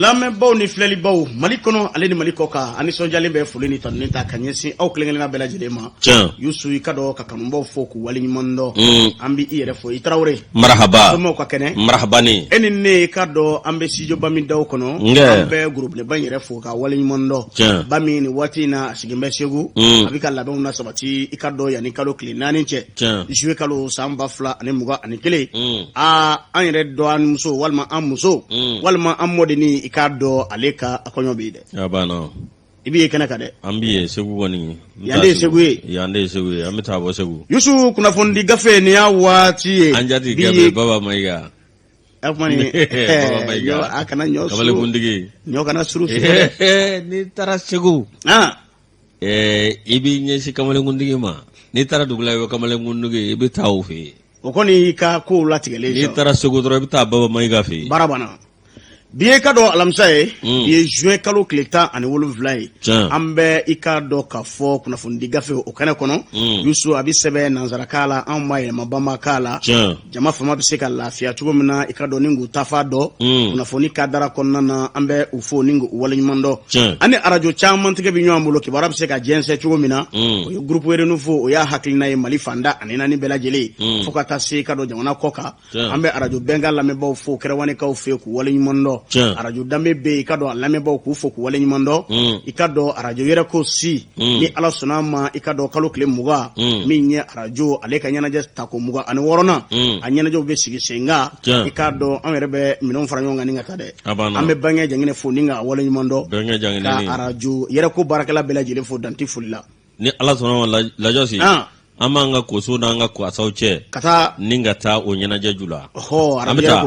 Lamɛnbaw ni filɛlibaw Mali kɔnɔ ale ni Mali kɔ kan ani sɔnjalen bɛ foli ni tanuni ta ka ɲɛsin aw kelen-kelenna bɛɛ lajɛlen ma. Yusu i ka dɔn ka kanubaw fɔ k'u waleɲuman dɔn. An bɛ i yɛrɛ fɔ i Tarawele. Marahaba. Somɔgɔw ka kɛnɛ. Marahabani. E ni ne ka dɔn an bɛ studio Bami daw kɔnɔ. An bɛ groupe-ba in yɛrɛ fɔ ka waleɲuman dɔn. Bami ni waati in na a sigilen bɛ Segu. A bɛ ka labɛnw na sabati i ka dɔn yanni kalo tile 4 cɛ. Juillet kalo san 2021. An yɛrɛ dɔn an muso walima an muso walima an mɔdenni i ka dɔn ale ka akɔɲɔ bɛ dɛ. Abana. I b'i kɛnɛ kan dɛ. An b'i ye Segu kɔni. Yande Segu ye. Yande Segu ye. An bɛ taa bɔ Segu. Yusu kunnafoni gafe ni y'a waati ye. An jati gafe Baba Mayiga. A kuma ni Baba Mayiga. A kana ɲɔ suru. Kamalekuntigi. Ɲɔ kana suru suru. N'i taara Segu. I b'i ɲɛsin Kamalekuntigi ma. N'i taara dugu la i bɛ Kamalekuntigi i bɛ taa o fɛ yen. O kɔni ka kow latigɛlen sɔn. N'i taara Segu dɔrɔn i bɛ taa Baba Mayiga fɛ yen. Baara banna. Bi ye ka dɔn alamisa ye. I ye juin kalo tile 17 ye. An bɛ i ka dɔn ka fɔ kunnafoni gafe o kɛnɛ kɔnɔ. Yusu a bɛ sɛbɛn nanzarakan la anw b'a yɛlɛma bamakan la. Jama fama bɛ se ka lafiya cogo min na i ka dɔn ni k'u tafa dɔn. Kunnafoni kadara kɔnɔna na an bɛ u fo ni k'u waleɲuman dɔn. Ani arajo caman tigɛ bɛ ɲɔgɔn bolo kibaruya bɛ se ka jɛnsɛn cogo min na. O ye groupe renouveau o y'a hakilina ye Mali fanda ani naani bɛɛ lajɛlen. Fo ka taa se ka dɔn jamana kɔ kan. An bɛ arajo bɛnkan lamɛnbaw fo kɛrɛwanikaw fɛ k'u waleɲuman dɔn. Radio danbe be i ka dɔn a lamɛnbaw k'u fo k'u waleɲuman dɔn. I ka dɔn radio yɛrɛ ko si ni Ala sɔnna ma i ka dɔn kalo tile 20 min ye radio ale ka ɲɛnajɛ ta ko 26nan a ɲɛnajɛw bɛ sigi sen kan. I ka dɔn an yɛrɛ bɛ minɛnw fara ɲɔgɔn kan ni ka taa dɛ. An bɛ Bange Jangɛnɛ fo ni ka waleɲuman dɔn. Ka radio yɛrɛ ko baarakɛla bɛɛ lajɛlen fo danti foli la. Ni Ala sɔnna ma lajɔsi. An b'an ka koso n'an ka kwasaw cɛ ka taa ni ka taa o ɲɛnajɛ ju la. An bɛ taa.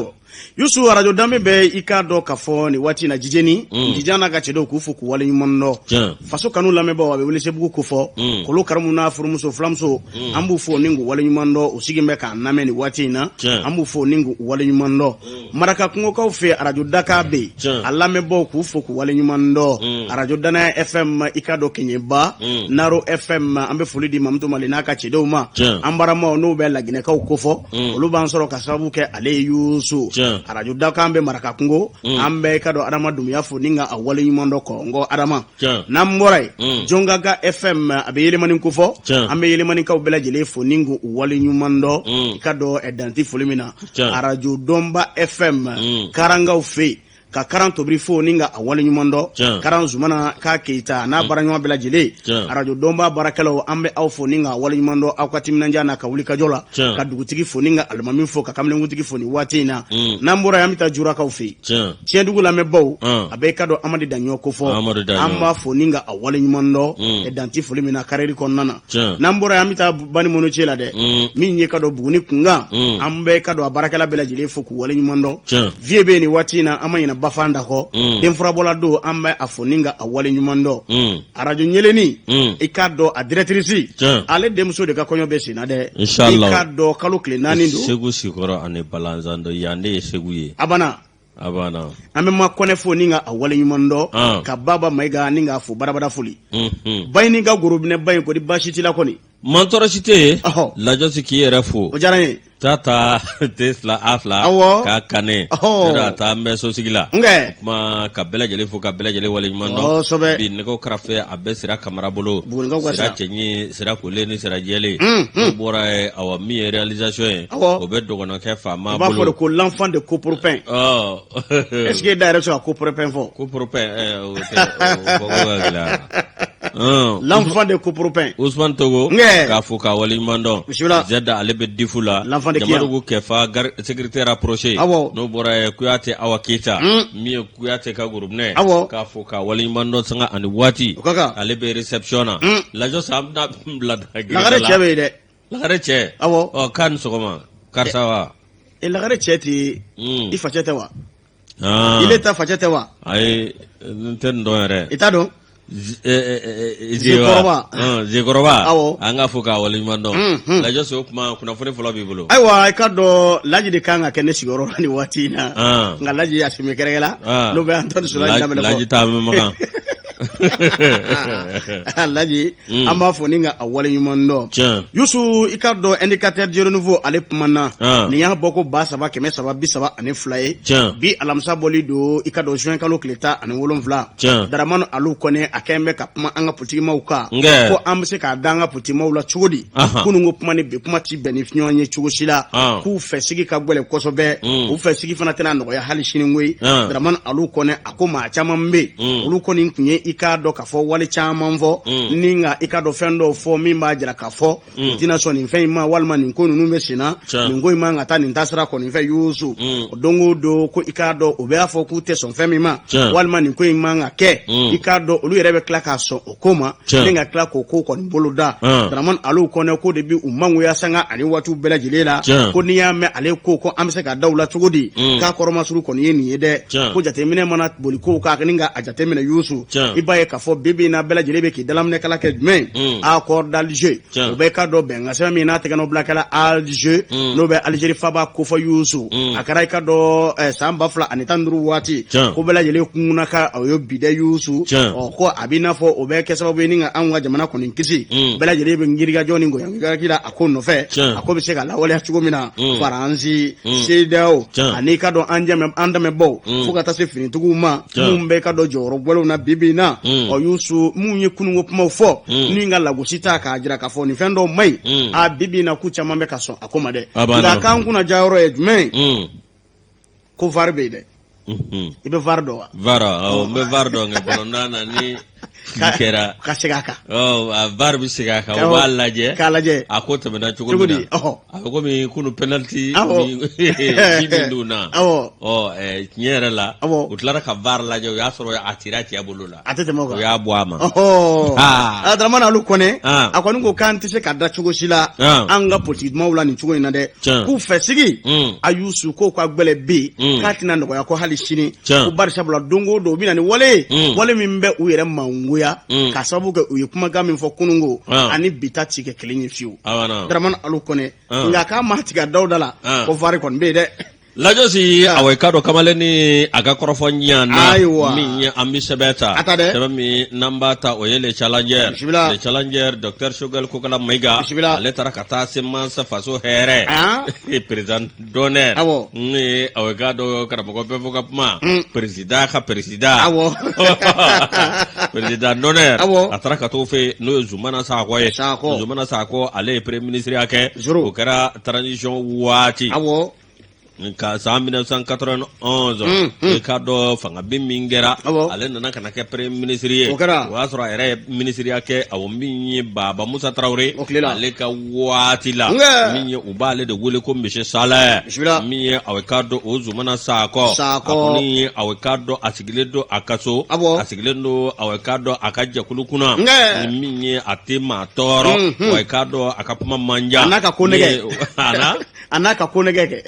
Yusu arajo danbe bɛ i ka dɔn ka fɔ ni waati na Jijeni Jijan n'a ka cɛdenw k'u fo k'u waleɲuman dɔn. Faso kanu lamɛnbaw a bɛ Welesebugu ko fɔ kolo karamu n'a furumuso filamuso an b'u fo ni k'u waleɲuman dɔn u sigilen bɛ k'an lamɛn ni waati in na an b'u fo ni k'u waleɲuman dɔn. Maraka kungokaw fɛ arajo Daka bɛ yen a lamɛnbaw k'u fo k'u waleɲuman dɔn. Arajo Danaya FM i ka dɔn Keɲeba Naro FM an bɛ foli di Mamutu Mali n'a ka cɛdenw ma an baramaw n'u bɛ Laginɛkaw ko fɔ olu b'an sɔrɔ ka sababu kɛ ale ye Yusu. Radio Daka an bɛ Maraka kungo an bɛ ka dɔn Adama Dumuya fo ni ka a waleɲuman dɔn Kɔngɔ Adama. N'an bɔra yen Jongaga FM a bɛ Yelemani ko fɔ an bɛ Yelemanikaw bɛɛ lajɛlen fo ni k'u waleɲuman dɔn. I ka dɔn danti foli min na Radio Dɔnba FM Karangaw fɛ yen ka Karan Tobiri fo ni ka a waleɲuman dɔn. Karan Zumana k'a Keita n'a baaraɲɔgɔn bɛɛ lajɛlen Radio Dɔnba baarakɛlaw an bɛ aw fo ni ka waleɲuman dɔn aw ka timinandiya n'a ka wulikajɔ la ka dugutigi fo ni ka alimami fo ka kamalenkutigi fo ni waati in na. N'an bɔra yen an bɛ taa Jurakaw fɛ yen Tiɲɛdugu lamɛnbaw a bɛ ka dɔn Amadi Daɲɔ ko fɔ an b'a fo ni ka a waleɲuman dɔn danti foli min na karɛri kɔnɔna na. N'an bɔra yen an bɛ taa Bani Monotier la dɛ min ye ka dɔn Buguni kunkan an bɛ ka dɔn a baarakɛla bɛɛ lajɛlen fo k'u waleɲuman dɔn. Vie bɛ nin waati in na an ma ɲinɛ Bafanda kɔ den furabɔla don an bɛ a fo ni ka a waleɲuman dɔn. arajo Ɲeleni i ka dɔn a directrice ale denmuso de ka kɔɲɔ bɛ sen na dɛ. I ka dɔn kalo tile 4 don. Segu sikɔrɔ ani Balanzan dɔn yan de ye Segu ye. Abana. An bɛ ma kɔnɛ fo ni ka a waleɲuman dɔn ka Baba Mayiga ni ka fo barabara foli. Bayi ni ka gorobinɛ bayi kɔni baasi t'i la kɔni. Mantɔrɔ si tɛ yen lajɔsi k'i yɛrɛ fo. O diyara n ye. Tata Tesla A2 k'a kanɛ yɔrɔ taa an bɛ sosigi la. Kuma ka bɛɛ lajɛlen fo ka bɛɛ lajɛlen waleɲuman dɔn. Bi nɛgɛw kɛrɛfɛ a bɛ Sira Kamara bolo. Sira Cɛɲi Sira Kole ni Sira Jɛlen. O bɔra ye awa min ye réalisation ye o bɛ dɔgɔnɔkɛ faama bolo. U b'a fɔ de ko l'enfant de Copropen. Est-ce que e da yɛrɛ bɛ se ka Copropen fɔ? Copropen o tɛ l'enfant de Copropen. Ousmane Togo k'a fo k'a waleɲuman dɔn. Zɛda ale bɛ difu la. Jamadugu Kɛfa secrétaire rapproché n'o bɔra ye Kuyate Awa Keita min ye Kuyate ka gorobinɛ k'a fo k'a waleɲuman dɔn sanga ani waati ale bɛ réception na lajɔ sa an bɛna bila Lagare cɛ bɛ yen dɛ. Lagare cɛ k'a ni sɔgɔma karisa wa. Lagare cɛ tɛ i facɛ tɛ wa. Ile ta facɛ tɛ wa. Ayi n tɛ nin dɔn yɛrɛ. I t'a dɔn. Zekɔrɔba an ka fo k'a waleɲuman dɔn. Lajɔ so o kuma kunnafoni fɔlɔ b'i bolo. Ayiwa i ka dɔn Laji de kan ka kɛ ne sigiyɔrɔ la ni waati in na nka Laji a simi kɛrɛkɛ la n'o bɛ Antoine Sula lamɛn fɔ. Laji t'a mɛn makan. Alhaji an b'a fɔ ni ka a wale ɲuman dɔn. Yusu i ka dɔn indicateur de renouveau ale kumana nin y'a bɔ ko 3,332 ye. Bi alamisa bɔli don i ka dɔn juin kalo tile 17. Daramani Alu Kɔnɛ a kɛn bɛ ka kuma an ka politikimaw kan ko an bɛ se k'a da an ka politikimaw la cogo di. Kunun ko kuma ni bi kuma ti bɛn ni ɲɔgɔn ye cogo si la. K'u fɛ sigi ka gɛlɛn kosɛbɛ. U fɛ sigi fana tɛna nɔgɔya hali sini koyi. Daramani Alu Kɔnɛ a ko maa caman bɛ olu kɔni tun ye i k'a dɔn k'a fɔ wale caman fɔ ni nka i ka dɔn fɛn dɔw fɔ min b'a jira k'a fɔ u tɛna sɔn nin fɛn in ma walima nin ko ninnu bɛ senna nin ko in ma ka taa nin taasira kɔni fɛ Yusu o don o don ko i k'a dɔn u b'a fɔ k'u tɛ sɔn fɛn min ma walima nin ko in ma ka kɛ i k'a dɔn olu yɛrɛ bɛ tila k'a sɔn o ko ma ni ka tila k'o ko kɔni bolo da. Daramani Alu Kɔnɛ ko de bi u mangoya sanga ani waatiw bɛɛ lajɛlen la ko n'i y'a mɛn ale ko an bɛ se ka da u la cogo di k'a kɔrɔmasuru kɔni ye nin ye dɛ ko jateminɛ mana boli ko k'a ni ka a jateminɛ Yusu i b'a ye k'a fɔ bibi na bɛɛ lajɛlen bɛ k'i dalaminɛ kala kɛ jumɛn accord d'Alger o bɛ ka dɔn bɛnkan sɛbɛn min n'a tɛgɛnɔ bila kɛla Alger n'o bɛ Algérie faba kofɔ Yusu a kɛra i ka dɔn san 2015 waati ko bɛɛ lajɛlen kunna ka o ye bi dɛ Yusu ko a b'i n'a fɔ o bɛ kɛ sababu ye ni ka anw ka jamana kɔni kisi bɛɛ lajɛlen bɛ ngirijɔ ni goyangiraki la a ko nɔfɛ a ko bɛ se ka lawaleya cogo min na Faransi CEDEAO ani ka dɔn an dɛmɛbaw fo ka taa se finitigiw ma mun bɛ ka dɔn jɔyɔrɔ gwɛlɛw na bibi na Yusu mun ye kununko kumaw fɔ ni ka lagosi ta k'a jira k'a fɔ nin fɛn dɔw maɲi a bibi na ku caman bɛ ka sɔn a ko ma dɛ nka k'an kunna ja yɔrɔ ye jumɛn ko VAR bɛ yen dɛ i bɛ VAR dɔn wa? VAR n bɛ VAR dɔn nka bɔlɔnda na ni kɛra ka segin a kan VAR bɛ segin a kan o b'a lajɛ k'a lajɛ a ko tɛmɛna cogo min na a bɛ komi kunu penalty min dun na tiɲɛ yɛrɛ la u tilara ka VAR lajɛ o y'a sɔrɔ a cira cɛ bolo la a tɛ tɛmɛ o kan o y'a bɔ a ma Daramani Alu Kɔnɛ a kɔni ko k'an tɛ se ka da cogo si la an ka politikimaw la nin cogo in na dɛ k'u fɛ sigi a Yusu k'o ka gbɛlɛ bi k'a tɛna nɔgɔya ko hali sini ko barisabula don o don u bɛ na ni wale min bɛ u yɛrɛ mangoya ka sababu kɛ u ye kumakan min fɔ kununko ani bi ta ti kɛ kelen ye fiyewu. Daramani Alu Kɔnɛ nka k'a ma tigɛ dawuda la ko VAR kɔni bɛ yen dɛ. Lajosi awai kado kamale ni aga korofo nyana mi ambi sebeta sebe mi namba ta oye le challenger Dr. Shugel Kukala Maiga ale tarakata semansa faso here president d'honneur ni awai kado karamogo pevoka puma president d'honneur atarakato fe no Zumana Sako ale premier ministre yake okara transition wati ka san 1991 ka dɔ fanga bin min kɛra ale nana kana kɛ premier ministre ye o y'a sɔrɔ a yɛrɛ ye ministre ya kɛ awɔ min ye Baba Musa Traoré ale ka waati la min ye u b'ale de wele ko monsieur Saleh min ye awɔ ka dɔ o Zumana Sako a kɔni ye awɔ ka dɔ a sigilen don a ka so a sigilen don awɔ ka dɔ a ka jɛkulu kunna min ye a tɛ maa tɔɔrɔ awɔ ka dɔ a ka kuma man diya a n'a ka ko nɛgɛ kɛ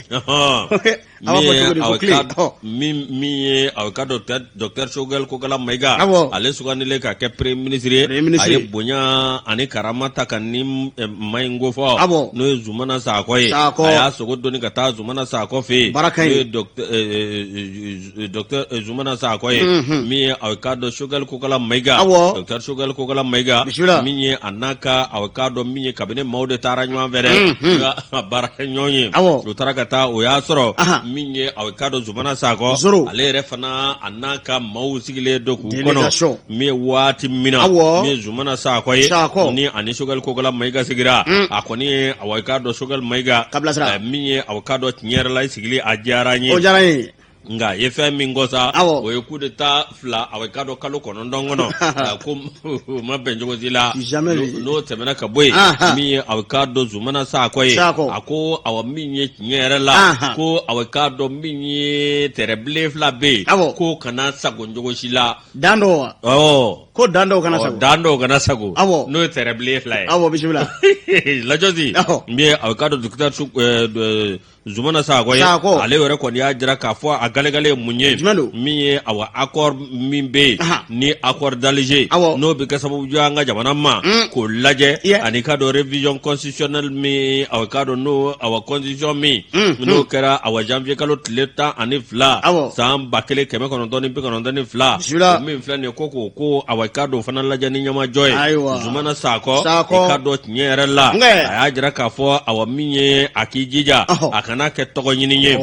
min ye aw ka Dr. Shugel Kukala Maiga ale sugandile ka kɛ premier ministre a ye bonya ani karama ta ka ni maingo fɔ n'o ye Zumana Sako ye a y'a sogo doni ka taa Zumana Sako fɛ yen n'o ye Dr. Zumana Sako ye min ye aw ka dɔn Shugel Kukala Maiga Dr. Shugel Kukala Maiga min ye a n'a ka aw ka dɔn min ye kabini maaw de taara ɲɔgɔn fɛ dɛ nka baara kɛ ɲɔgɔn ye u taara ka taa o y'a sɔrɔ min ye aw ka dɔn Zumana Sako ale yɛrɛ fana a n'a ka maaw sigilen don k'u kɔnɔ min ye waati min na min ye Zumana Sako ye ni ani Shugel Kukala Maiga sigira a kɔni ye aw ka dɔn Shugel Maiga min ye aw ka dɔn tiɲɛ yɛrɛ la sigili a diyara n ye nga ye fɛn min kɔ sa o ye coup d'état fila aw ka dɔn kalo 9 kɔnɔ ko ma bɛn cogo si la n'o tɛmɛna ka bɔ yen min ye aw ka dɔn Zumana Sako ye a ko aw min ye tiɲɛ yɛrɛ la ko aw ka dɔn min ye tɛrɛbilen fila bɛ yen ko kana sago cogo si la dan dɔ ko dan dɔw kana sago n'o ye tɛrɛbilen fila ye lajosi n bɛ aw ka dɔn Zumana Sako ye ale yɛrɛ kɔni y'a jira k'a fɔ a galegale mun ye min ye awa accord min bɛ ni accord d'Alger n'o bɛ kɛ sababu ye an ka jamana ma k'o lajɛ ani ka dɔn révision constitutionnelle min awa ka dɔn n'o awa constitution min n'o kɛra awa janvier kalo tile 12 san 1992 min filɛ nin ye ko awa ka dɔn fana lajɛ ni ɲɛmajɔ ye Zumana Sako i ka dɔn tiɲɛ yɛrɛ la a y'a jira k'a fɔ awa min ye a k'i jija a kana kɛ tɔgɔ ɲini ye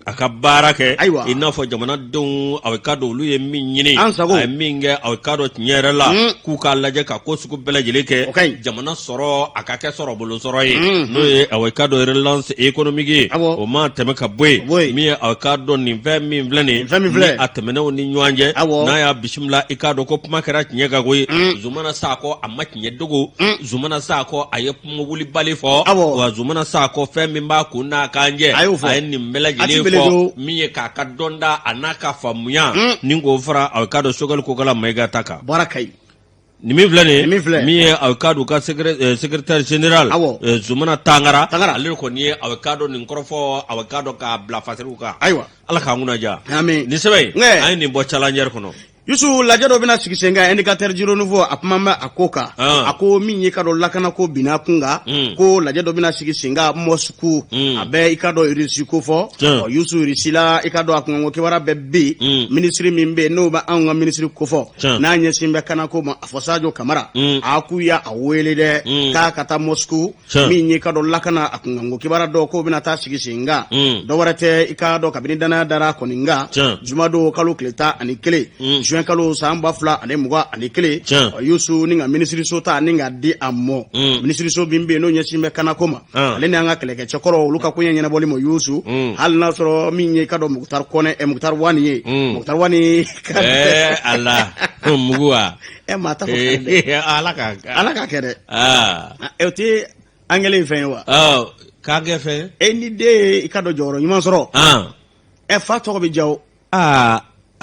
a ka baara kɛ i n'a fɔ jamanadenw aw ka dɔn olu ye min ɲini a ye min kɛ aw ka dɔn tiɲɛ yɛrɛ la k'u k'a lajɛ ka ko sugu bɛɛ lajɛlen kɛ jamana sɔrɔ a ka kɛ sɔrɔ bolo sɔrɔ ye n'o ye aw ka dɔn relance économique ye o ma tɛmɛ ka bɔ yen min ye aw ka dɔn nin fɛn min filɛ nin ni a tɛmɛnɛw ni ɲɔgɔn cɛ n'a y'a bisimila i k'a dɔn ko kuma kɛra tiɲɛ ka ko ye Zumana Sako a ma tiɲɛ dogo Zumana Sako a ye kuma wulibali fɔ wa Zumana Sako fɛn min b'a kun n'a kan jɛ a ye nin bɛɛ lajɛlen fɔ min ye k'a ka dɔnda a n'a ka faamuya ni k'o fara aw ka dɔn Sogɛli Kokala Mayiga ta kan nin min filɛ nin min ye aw ka dɔn ka secrétaire général Zumana Tangara ale kɔni ye aw ka dɔn nin kɔrɔfɔ aw ka dɔn k'a bila fasiriw kan ala k'an kunna diya nin sɛbɛn an ye nin bɔ challenger kɔnɔ Yusu lajɛ dɔ bɛna sigi sen kan indicateur Giro Nouveau a kuma bɛ a ko kan a ko min ye ka dɔn lakana ko binna kun kan ko lajɛ dɔ bɛna sigi sen kan Moscou a bɛ i ka dɔn Russie ko fɔ Yusu Russie la i ka dɔn a kunkanko kibaruya bɛɛ bɛ yen ministre min bɛ yen n'o bɛ anw ka ministre ko fɔ n'a ɲɛsin bɛ kanako ma a fɔ Sadio Kamara a k'u y'a wele dɛ k'a ka taa Moscou min ye ka dɔn lakana a kunkanko kibaruya dɔ k'o bɛna taa sigi sen kan dɔwɛrɛ tɛ i ka dɔn kabini danaya dara kɔni kan jumadon kalo tile 11 juin kalo san 2021 Yusu ni ka ministre ta ni ka di a mɔ ministre min bɛ yen n'o ɲɛsin bɛ kanako ma ale ni an ka kɛlɛkɛcɛkɔrɔ olu ka koɲɛ ɲɛnabɔli ma Yusu hali n'a sɔrɔ min ye ka dɔn Mukhtar Wani ye Mukhtar Wani ala mugu wa maa ta fɔ ala ka kɛ dɛ o tɛ angɛlɛ in fɛn ye wa k'a kɛ fɛn ni den i ka dɔn jɔyɔrɔ ɲuman sɔrɔ fa tɔgɔ bɛ ja o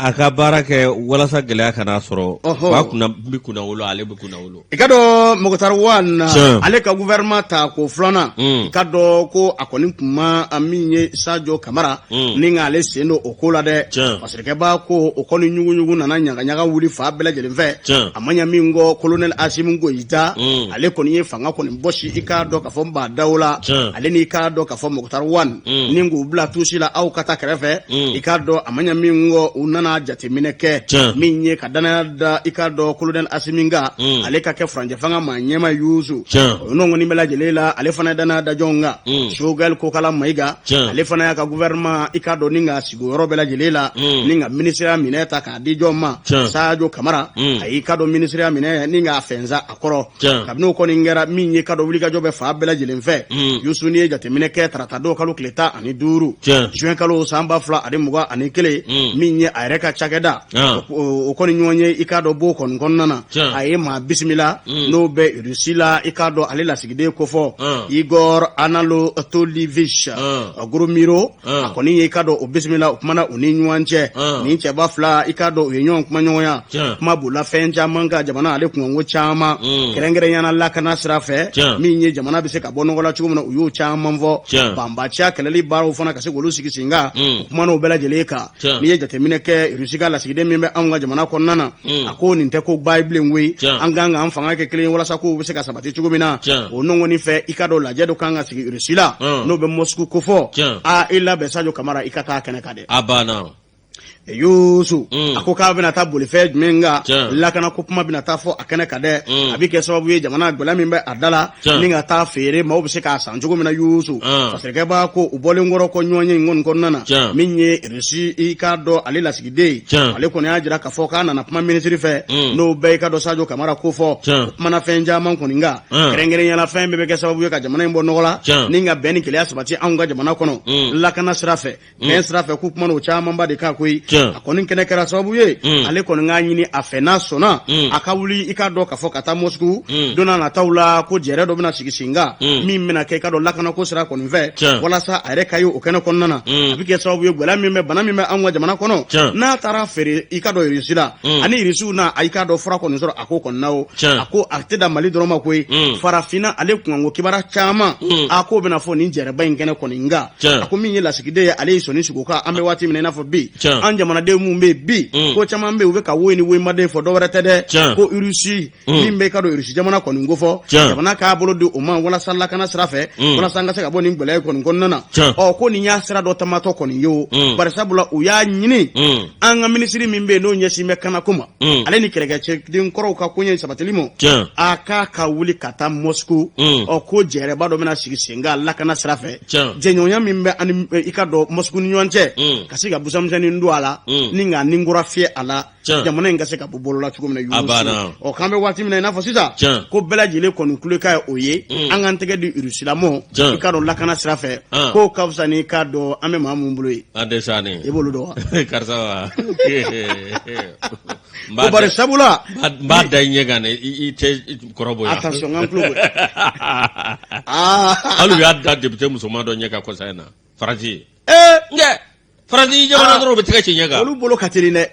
a ka baara kɛ walasa gɛlɛya kana sɔrɔ fa bɛ kunna wolo ale bɛ kunna wolo i ka dɔn Mukhtar Wani ale ka gouvernement ta ko filanan i ka dɔn ko a kɔni tun ma min ye Sadio Kamara ni k'ale sen don o ko la dɛ parce que b'a ko o kɔni ɲugu nana ɲagaɲaga wuli fa bɛɛ lajɛlen fɛ a ma ɲɛ min kɔ colonel Assimi Goïta ale kɔni ye fanga kɔni bɔsi i k'a dɔn k'a fɔ n b'a daw la ale ni k'a dɔn k'a fɔ Mukhtar Wani ni k'u bila tuusi la aw ka taa kɛrɛfɛ i k'a dɔn a ma ɲɛ min kɔ u nana jateminɛ kɛ min ye ka danaya da i ka dɔn colonel Assimi ale ka kɛ furancɛ fanga ma ɲɛma Yusu o n'o kɔni bɛɛ lajɛlen la ale fana danaya da jɔn kan Sogɛli Kokala Mayiga ale fana y'a ka gouvernement i ka dɔn ni ka sigi yɔrɔ bɛɛ lajɛlen la ni ka ministère minɛ ta k'a di jɔn ma Sadio Kamara a y'i ka dɔn ministère minɛ ni k'a fɛnza a kɔrɔ kabini o kɔni kɛra min ye ka dɔn wulikajɔ bɛ fa bɛɛ lajɛlen fɛ Yusu ni ye jateminɛ kɛ tarata don kalo tile 15 juin kalo san 2021 min ye a yɛrɛ ka cakɛda o kɔni ɲɔgɔn ye i k'a dɔn b'o kɔni kɔnɔna na a ye maa bisimila n'o bɛ Russie la i k'a dɔn ale lasigiden ko fɔ Igor Anatolievich Gromyko a kɔni ye i k'a dɔn o bisimila o kumana u ni ɲɔgɔn cɛ nin cɛba fila i k'a dɔn u ye ɲɔgɔn kuma ɲɔgɔnya kuma b'u la fɛn caman ka jamana ale kunkanko caman kɛrɛnkɛrɛnyana lakana sira fɛ min ye jamana bɛ se ka bɔ nɔgɔ la cogo min na u y'o caman fɔ banbaaciya kɛlɛli baaraw fana ka se k'olu sigi sen kan o kumana o bɛɛ lajɛlen kan n'i ye jateminɛ kɛ Russie ka lasigiden min bɛ anw ka jamana kɔnɔna na a ko nin tɛ ko bilen koyi an kan ka an fanga kɛ kelen walasa ko bɛ se ka sabati cogo min na o nɔgɔni fɛ i ka dɔn lajɛ dɔ kan ka sigi Russie la n'o bɛ Moscou ko fɔ i labɛn Sadio Kamara i ka taa kɛnɛ kan dɛ a banna Yusu a ko k'a bɛna taa bolifɛn jumɛn kan lakana ko kuma bɛna taa fɔ a kɛnɛ kan dɛ a bɛ kɛ sababu ye jamana gɛlɛya min bɛ a da la ni ka taa feere maaw bɛ se k'a san cogo min na Yusu parce que b'a ko u bɔlen kɔrɔ ko ɲɔgɔn ye in kɔni kɔnɔna na min ye Russie i k'a dɔn ale lasigiden ale kɔni y'a jira k'a fɔ k'a nana kuma ministre fɛ n'o bɛɛ i ka dɔn Sadio Kamara ko fɔ o kumana fɛn caman kɔni kan kɛrɛnkɛrɛnyala fɛn bɛɛ bɛ kɛ sababu ye ka jamana in bɔ nɔgɔ la ni ka bɛn ni keleya sabati anw ka jamana kɔnɔ lakana sira fɛ bɛn sira fɛ k'u kumana o camanba de kan koyi a kɔni kɛnɛ kɛra sababu ye ale kɔni k'a ɲini a fɛ n'a sɔnna a ka wuli i ka dɔn k'a fɔ ka taa Moscou don n'a nataw la ko jɛrɛ dɔ bɛna sigi sen kan min bɛna kɛ i ka dɔn lakana ko sira kɔni fɛ walasa a yɛrɛ ka ye o kɛnɛ kɔnɔna na a bɛ kɛ sababu ye gɛlɛya min bɛ bana min bɛ an ka jamana kɔnɔ n'a taara feere i ka dɔn Irisi la ani Irisiw na a i ka dɔn fura kɔni sɔrɔ a ko kɔni na o a ko a tɛ da Mali dɔrɔn ma koyi farafinna ale kunkanko kibaruya caman a ko bɛna fɔ nin jɛrɛba in kɛnɛ kɔni nka a ko min ye lasigiden ye ale ye sɔnni sigi o kan an bɛ waati min na i n'a fɔ bi an jamanaden mun bɛ bi ko caman bɛ u bɛ ka wo ni womaden fɔ dɔwɛrɛ tɛ dɛ ko Irisi min bɛ i ka dɔn Irisi jamana kɔni ko fɔ jamana k'a bolo di o ma walasa lakana sira fɛ walasa an ka se ka bɔ nin gɛlɛya kɔni kɔnɔna na ko nin y'a sira dɔ tamatɔ kɔni ye o bari sabula u y'a ɲini an ka minisiri min bɛ yen n'o ɲɛsin bɛ kanako ma ale ni kɛlɛkɛcɛden kɔrɔw ka ko ɲɛ sabatili ma a k'a ka wuli ka taa Moscou ko jɛrɛba dɔ bɛna sigi sen kan lakana sira fɛ jɛɲɔgɔnya min bɛ ani i ka dɔn Moscou ni ɲɔgɔn cɛ ka se ka busamisɛnnin don a la ni k'a ninkura fiyɛ a la jamana in ka se ka bɔ bolola cogo min na k'an bɛ waati min na i n'a fɔ sisan ko bɛɛ lajɛlen kɔni kulekan ye o ye an k'an tɛgɛ di Irisi lamɔ i ka dɔn lakana sira fɛ k'o ka fisa ni k'a dɔn an bɛ maa mun bolo ye an tɛ sa ne i b'olu dɔn wa karisa wa ko bari sabula n b'a da i ɲɛ kan dɛ i tɛ kɔrɔbɔ yan attention n tulo hali u y'a da député musoman dɔ ɲɛ kan kɔsa in na Faransi Faransi jamana dɔrɔn u bɛ tigɛ ci ɲɛ kan olu bolo ka teli dɛ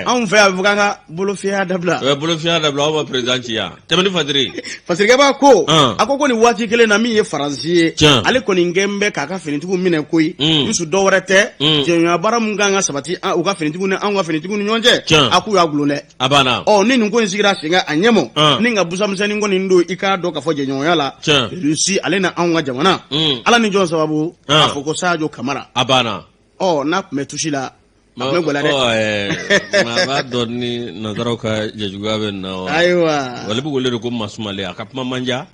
anw fɛ yan a bɛ fɔ k'an ka bolofiyɛ dabila bolofiyɛ dabila aw ma président ci yan tɛmɛni Fadiri Fasirikɛba ko a ko nin waati kelen na min ye Faransi ye ale kɔni gɛn bɛ k'a ka finitigiw minɛ koyi yusu dɔwɛrɛ tɛ jɛɲɔgɔnya baara min kan ka sabati u ka finitigiw ni anw ka finitigiw ni ɲɔgɔn cɛ a k'u y'a gulon dɛ a banna ni nin ko in sigira sen kan a ɲɛmɔ ni ka busamisɛnnin kɔni don i k'a dɔn k'a fɔ jɛɲɔgɔnya la Irisi ale na anw ka jamana ala ni jɔn sababu a fɔ ko Sadio Kamara a banna n'a tun bɛ tusi la a tun bɛ gɛlɛya dɛ maa b'a dɔn ni nanzaraw ka jɛjuguya bɛ na wa ayiwa wale bɛ wele de ko Masumale a ka kuma man ca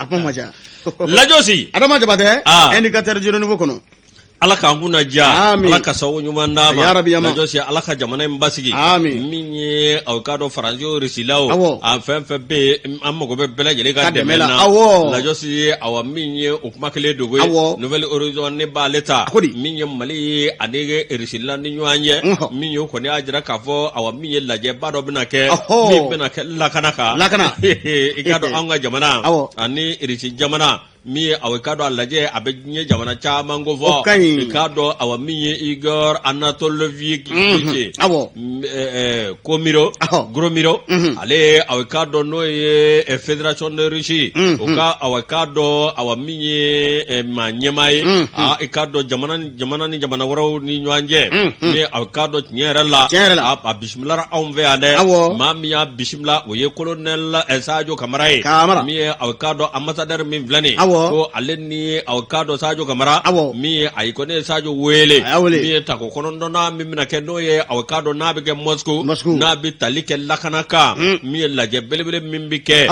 Lajosi Adama Jabatɛ indicateur zéro niveau kɔnɔ ala k'an kunna diya ala ka sababu ɲuman d'a ma Lajosi ala ka jamana in basigi min ye aw k'a dɔn Faransi o Irisilaw a fɛn fɛn bɛ yen an mago bɛ bɛɛ lajɛlen ka dɛmɛ na Lajosi awa min ye o kuma kelen dogo ye Nouvelle Horizon ne b'ale ta min ye Mali ani Irisila ni ɲɔgɔn ye min ye o kɔni y'a jira k'a fɔ awa min ye lajɛba dɔ bɛna kɛ min bɛna kɛ lakana kan i k'a dɔn an ka jamana ani Irisi jamana min ye aw k'a dɔn a lajɛ a bɛ diɲɛ jamana caman ko fɔ i k'a dɔn awa min ye Igor Anatolievic Gromiro ale aw k'a dɔn n'o ye Fédération de Russie o ka aw k'a dɔn awa min ye maa ɲɛmaa ye i k'a dɔn jamana ni jamana wɛrɛw ni ɲɔgɔn cɛ min aw k'a dɔn tiɲɛ yɛrɛ la a bisimilara anw fɛ yan dɛ maa min y'a bisimila o ye colonel Sadio Kamara ye min ye aw k'a dɔn ambassadeur min filɛ nin ye ko ale ni aw k'a dɔn Sadio Kamara min ye a ko ne ye Sadio wele min ye tako kɔnɔntɔnna min bɛna kɛ n'o ye aw k'a dɔn n'a bɛ kɛ Moscou n'a bɛ tali kɛ lakana kan min ye lajɛ belebele min bɛ kɛ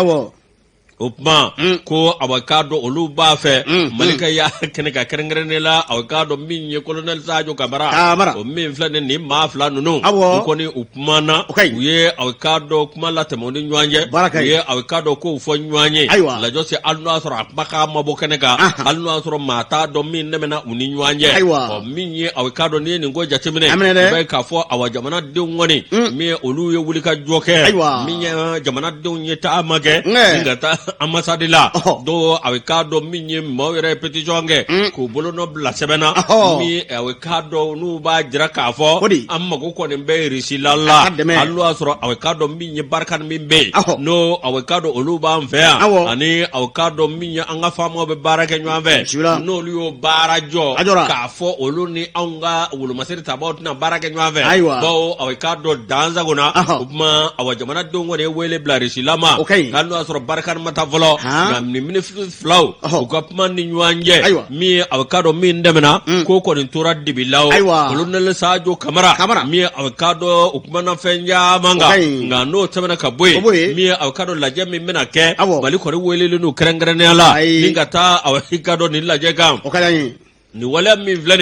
o kuma ko aw k'a dɔn olu b'a fɛ Malika y'a kɛnɛ ka kɛrɛnkɛrɛnnen la aw k'a dɔn min ye colonel Sadio Kamara o min filɛ nin maa fila ninnu u kɔni u kumana u ye aw k'a dɔn kuma latɛmɛ u ni ɲɔgɔn cɛ u ye aw k'a dɔn kow fɔ ɲɔgɔn ye Lajosi hali n'o y'a sɔrɔ a kuma k'a ma bɔ kɛnɛ kan hali n'o y'a sɔrɔ maa t'a dɔn min dɛmɛna u ni ɲɔgɔn cɛ min ye aw k'a dɔn n'i ye nin ko jateminɛ i b'a ye k'a fɔ aw jamanadenw kɔni min olu ye wuli ka jɔ kɛ min ye jamanadenw ye taama kɛ min ka taa ambassade la do aw k'a dɔn min ye maaw yɛrɛ pétition kɛ k'u bolo nɔ bila sɛbɛn na min aw k'a dɔn n'u b'a jira k'a fɔ an mago kɔni bɛ Irisila la hali n'o y'a sɔrɔ aw k'a dɔn min ye barika min bɛ yen n'o aw k'a dɔn olu b'an fɛ yan ani aw k'a dɔn min ye an ka faamaw bɛ baara kɛ ɲɔgɔn fɛ n'olu y'o baara jɔ k'a fɔ olu ni anw ka wolomasiri tabaw tɛna baara kɛ ɲɔgɔn fɛ bawo aw k'a dɔn dansago na o tuma aw jamanadenw kɔni ye wele bila Irisila ma hali n'o y'a sɔrɔ barika ma ta fɔlɔ nka nin ministre filaw u ka kuma ni ɲɔgɔn cɛ min ye aw k'a dɔn min dɛmɛna ko kɔni tora dibila o colonel Sadio Kamara min ye aw k'a dɔn o kumana fɛn caman kan nka n'o tɛmɛna ka bɔ yen min ye aw k'a dɔn lajɛ min bɛna kɛ Mali kɔni welelen n'u kɛrɛnkɛrɛnnenya la ni ka taa aw k'a dɔn nin lajɛ kan ni wala min filɛ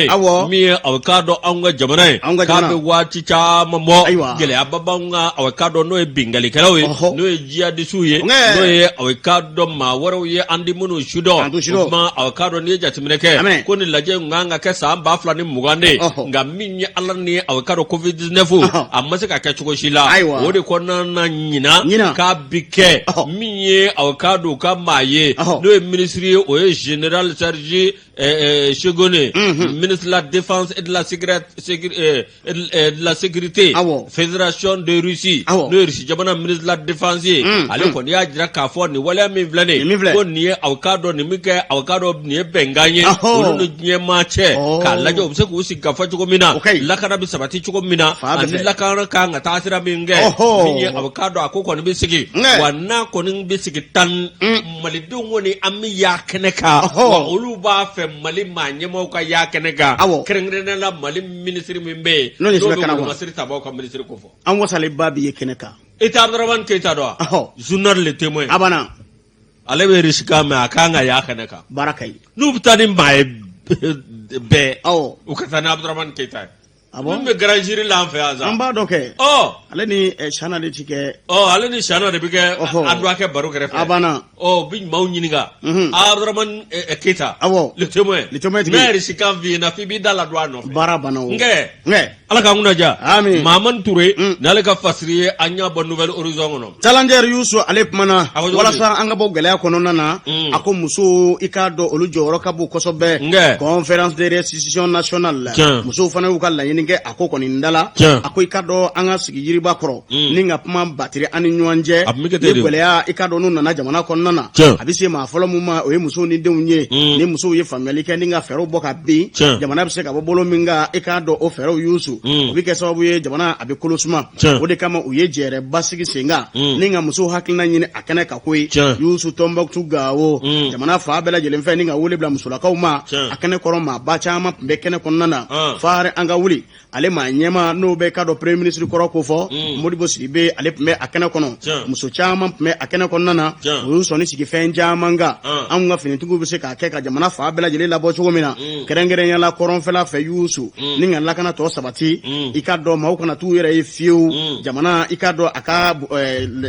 min ye aw k'a dɔn anw ka jamana ye k'a bɛ waati caman bɔ gɛlɛyaba b'anw ka aw k'a dɔn n'o ye bingalikɛlaw ye n'o ye jihadisiw ye n'o ye aw k'a dɔn maa wɛrɛw ye an di minnu su dɔn o tuma aw k'a dɔn n'i ye jateminɛ kɛ ko nin lajɛ in kan ka kɛ san 2020 de nka min ye ala ni aw k'a dɔn covid-19 a ma se ka kɛ cogo si la o de kɔnɔna na ɲina k'a bi kɛ min ye aw k'a dɔn u ka maa ye n'o ye minisiri ye o ye général Serge Chegone, ministre de la Défense et de la Sécurité, Fédération de Russie, le Russie, jamana ministre de la Défense, ale kɔni y'a jira k'a fɔ nin waleya min filɛ nin ye ko nin ye aw k'a dɔn nin min kɛ aw k'a dɔn nin ye bɛnkan ye olu ni diɲɛmaa cɛ k'a lajɛ u bɛ se k'u sigi ka fɔ cogo min na lakana bɛ sabati cogo min na ani lakana kan ka taa sira min kɛ min ye aw k'a dɔn a ko kɔni bɛ sigi wa n'a kɔni bɛ sigi tan malidenw kɔni an bɛ y'a kɛnɛ kan wa olu b'a fɛ Mali maa ɲɛmaaw ka y'a kɛnɛ kan kɛrɛnkɛrɛnnenya la Mali minisiri min bɛ yen n'o bɛ Masiri Tabaw ka minisiri ko fɔ an wasalen ba b'i ye kɛnɛ kan Ita Abdurahmane Keita dɔ wa journal Le Témoin abana ale bɛ risika mɛ a kan ka y'a kɛnɛ kan baara ka ɲi n'u bɛ taa ni maa ye bɛɛ u ka taa ni Abdurahmane Keita ye min bɛ grand jury la an fɛ yan an b'a dɔn kɛ ale ni Chana de ti kɛ ale ni Chana de bɛ kɛ a doit kɛ baro kɛrɛfɛ abana bi maaw ɲininka Abdurahmane Keita Le Témoin mais risika fi na fi bi da la don a nɔfɛ baara banna o nkɛ ala k'an kunna diya Mahamani Touré n'ale ka fasiri ye an y'a bɔ Nouvelle Horizon kɔnɔ Challenger Youssou ale kumana walasa an ka bɔ gɛlɛya kɔnɔna na a ko musow i k'a dɔn olu jɔyɔrɔ ka bon kosɛbɛ conférence de restitution nationale musow fana y'u ka laɲini kɛ a ko kɔni dala a ko i ka dɔn an ka sigi yiriba kɔrɔ ni ka kuma batiri an ni ɲɔgɔn cɛ ni gɛlɛya i ka dɔn n'u nana jamana kɔnɔna na a bɛ se maa fɔlɔ min ma o ye musow ni denw ye ni musow ye faamuyali kɛ ni ka fɛɛrɛw bɔ ka bin jamana bɛ se ka bɔ bolo min kan i k'a dɔn o fɛɛrɛw Youssou o bɛ kɛ sababu ye jamana a bɛ kolo suma o de kama u ye jɛrɛba sigi sen kan ni ka musow hakilina ɲini a kɛnɛ ka ko ye Youssou Tombouctou Gao jamana fa bɛɛ lajɛlen fɛ ni ka wele bila musolakaw ma a kɛnɛ kɔrɔ maaba caman tun bɛ kɛnɛ kɔnɔna na fare an ka wuli ale maa ɲɛma n'o bɛ ka dɔn premier ministre kɔrɔ ko fɔ Modibo Sidibe ale tun bɛ a kɛnɛ kɔnɔ muso caman tun bɛ a kɛnɛ kɔnɔna na u y'u sɔnni sigi fɛn caman kan anw ka finitigiw bɛ se k'a kɛ ka jamana fa bɛɛ lajɛlen labɔ cogo min na kɛrɛnkɛrɛnyala kɔrɔnfɛla fɛ Youssou ni ka lakana tɔ sabati i ka dɔn maaw kana t'u yɛrɛ ye fiyewu jamana i ka dɔn a ka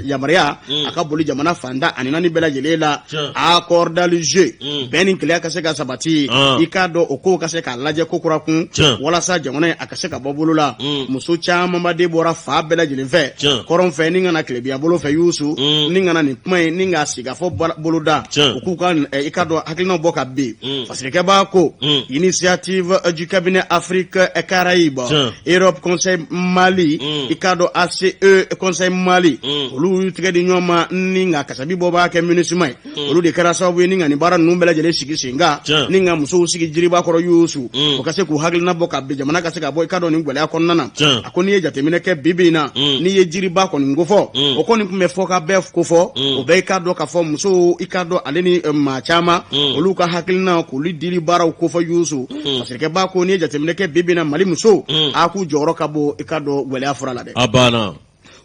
yamaruya a ka boli jamana fanda ani naani bɛɛ lajɛlen la accord d'Alger bɛn ni kɛlɛya ka se ka sabati i ka dɔn o kow ka se k'a lajɛ ko kura kun walasa jamana a ka se ka bɔ bolo la muso caman ba de bɔra fa bɛɛ lajɛlen fɛ kɔrɔn fɛ ni kana tilebiya bolo fɛ Youssou ni kana nin kuma ye ni ka sigi fɔ boloda u k'u ka i ka dɔn hakilinaw bɔ ka bin fasikɛ b'a ko initiative du cabinet Afrique et Caraïbes Europe Conseil Mali i ka dɔn ACE Conseil Mali olu y'u tigɛ di ɲɔgɔn ma ni ka kasabi bɔ b'a kɛ MINUSMA ye olu de kɛra sababu ye ni ka nin baara ninnu bɛɛ lajɛlen sigi sen kan ni ka musow sigi jiriba kɔrɔ Youssou o ka se k'u hakilina bɔ ka bin jamana ka se ka bɔ i ka dɔn nin gɛlɛya kɔnɔna na a ko n'i ye jateminɛ kɛ bi in na n'i ye jiriba kɔni kofɔ o kɔni tun bɛ fɔ ka bɛɛ kofɔ o bɛɛ i ka dɔn ka fɔ musow i ka dɔn ale ni maa caman olu ka hakilina k'olu dili baaraw kofɔ Youssou parce que b'a ko n'i ye jateminɛ kɛ bi in na Mali musow a k'u jɔyɔrɔ ka bon i ka dɔn gɛlɛya fura la dɛ a banna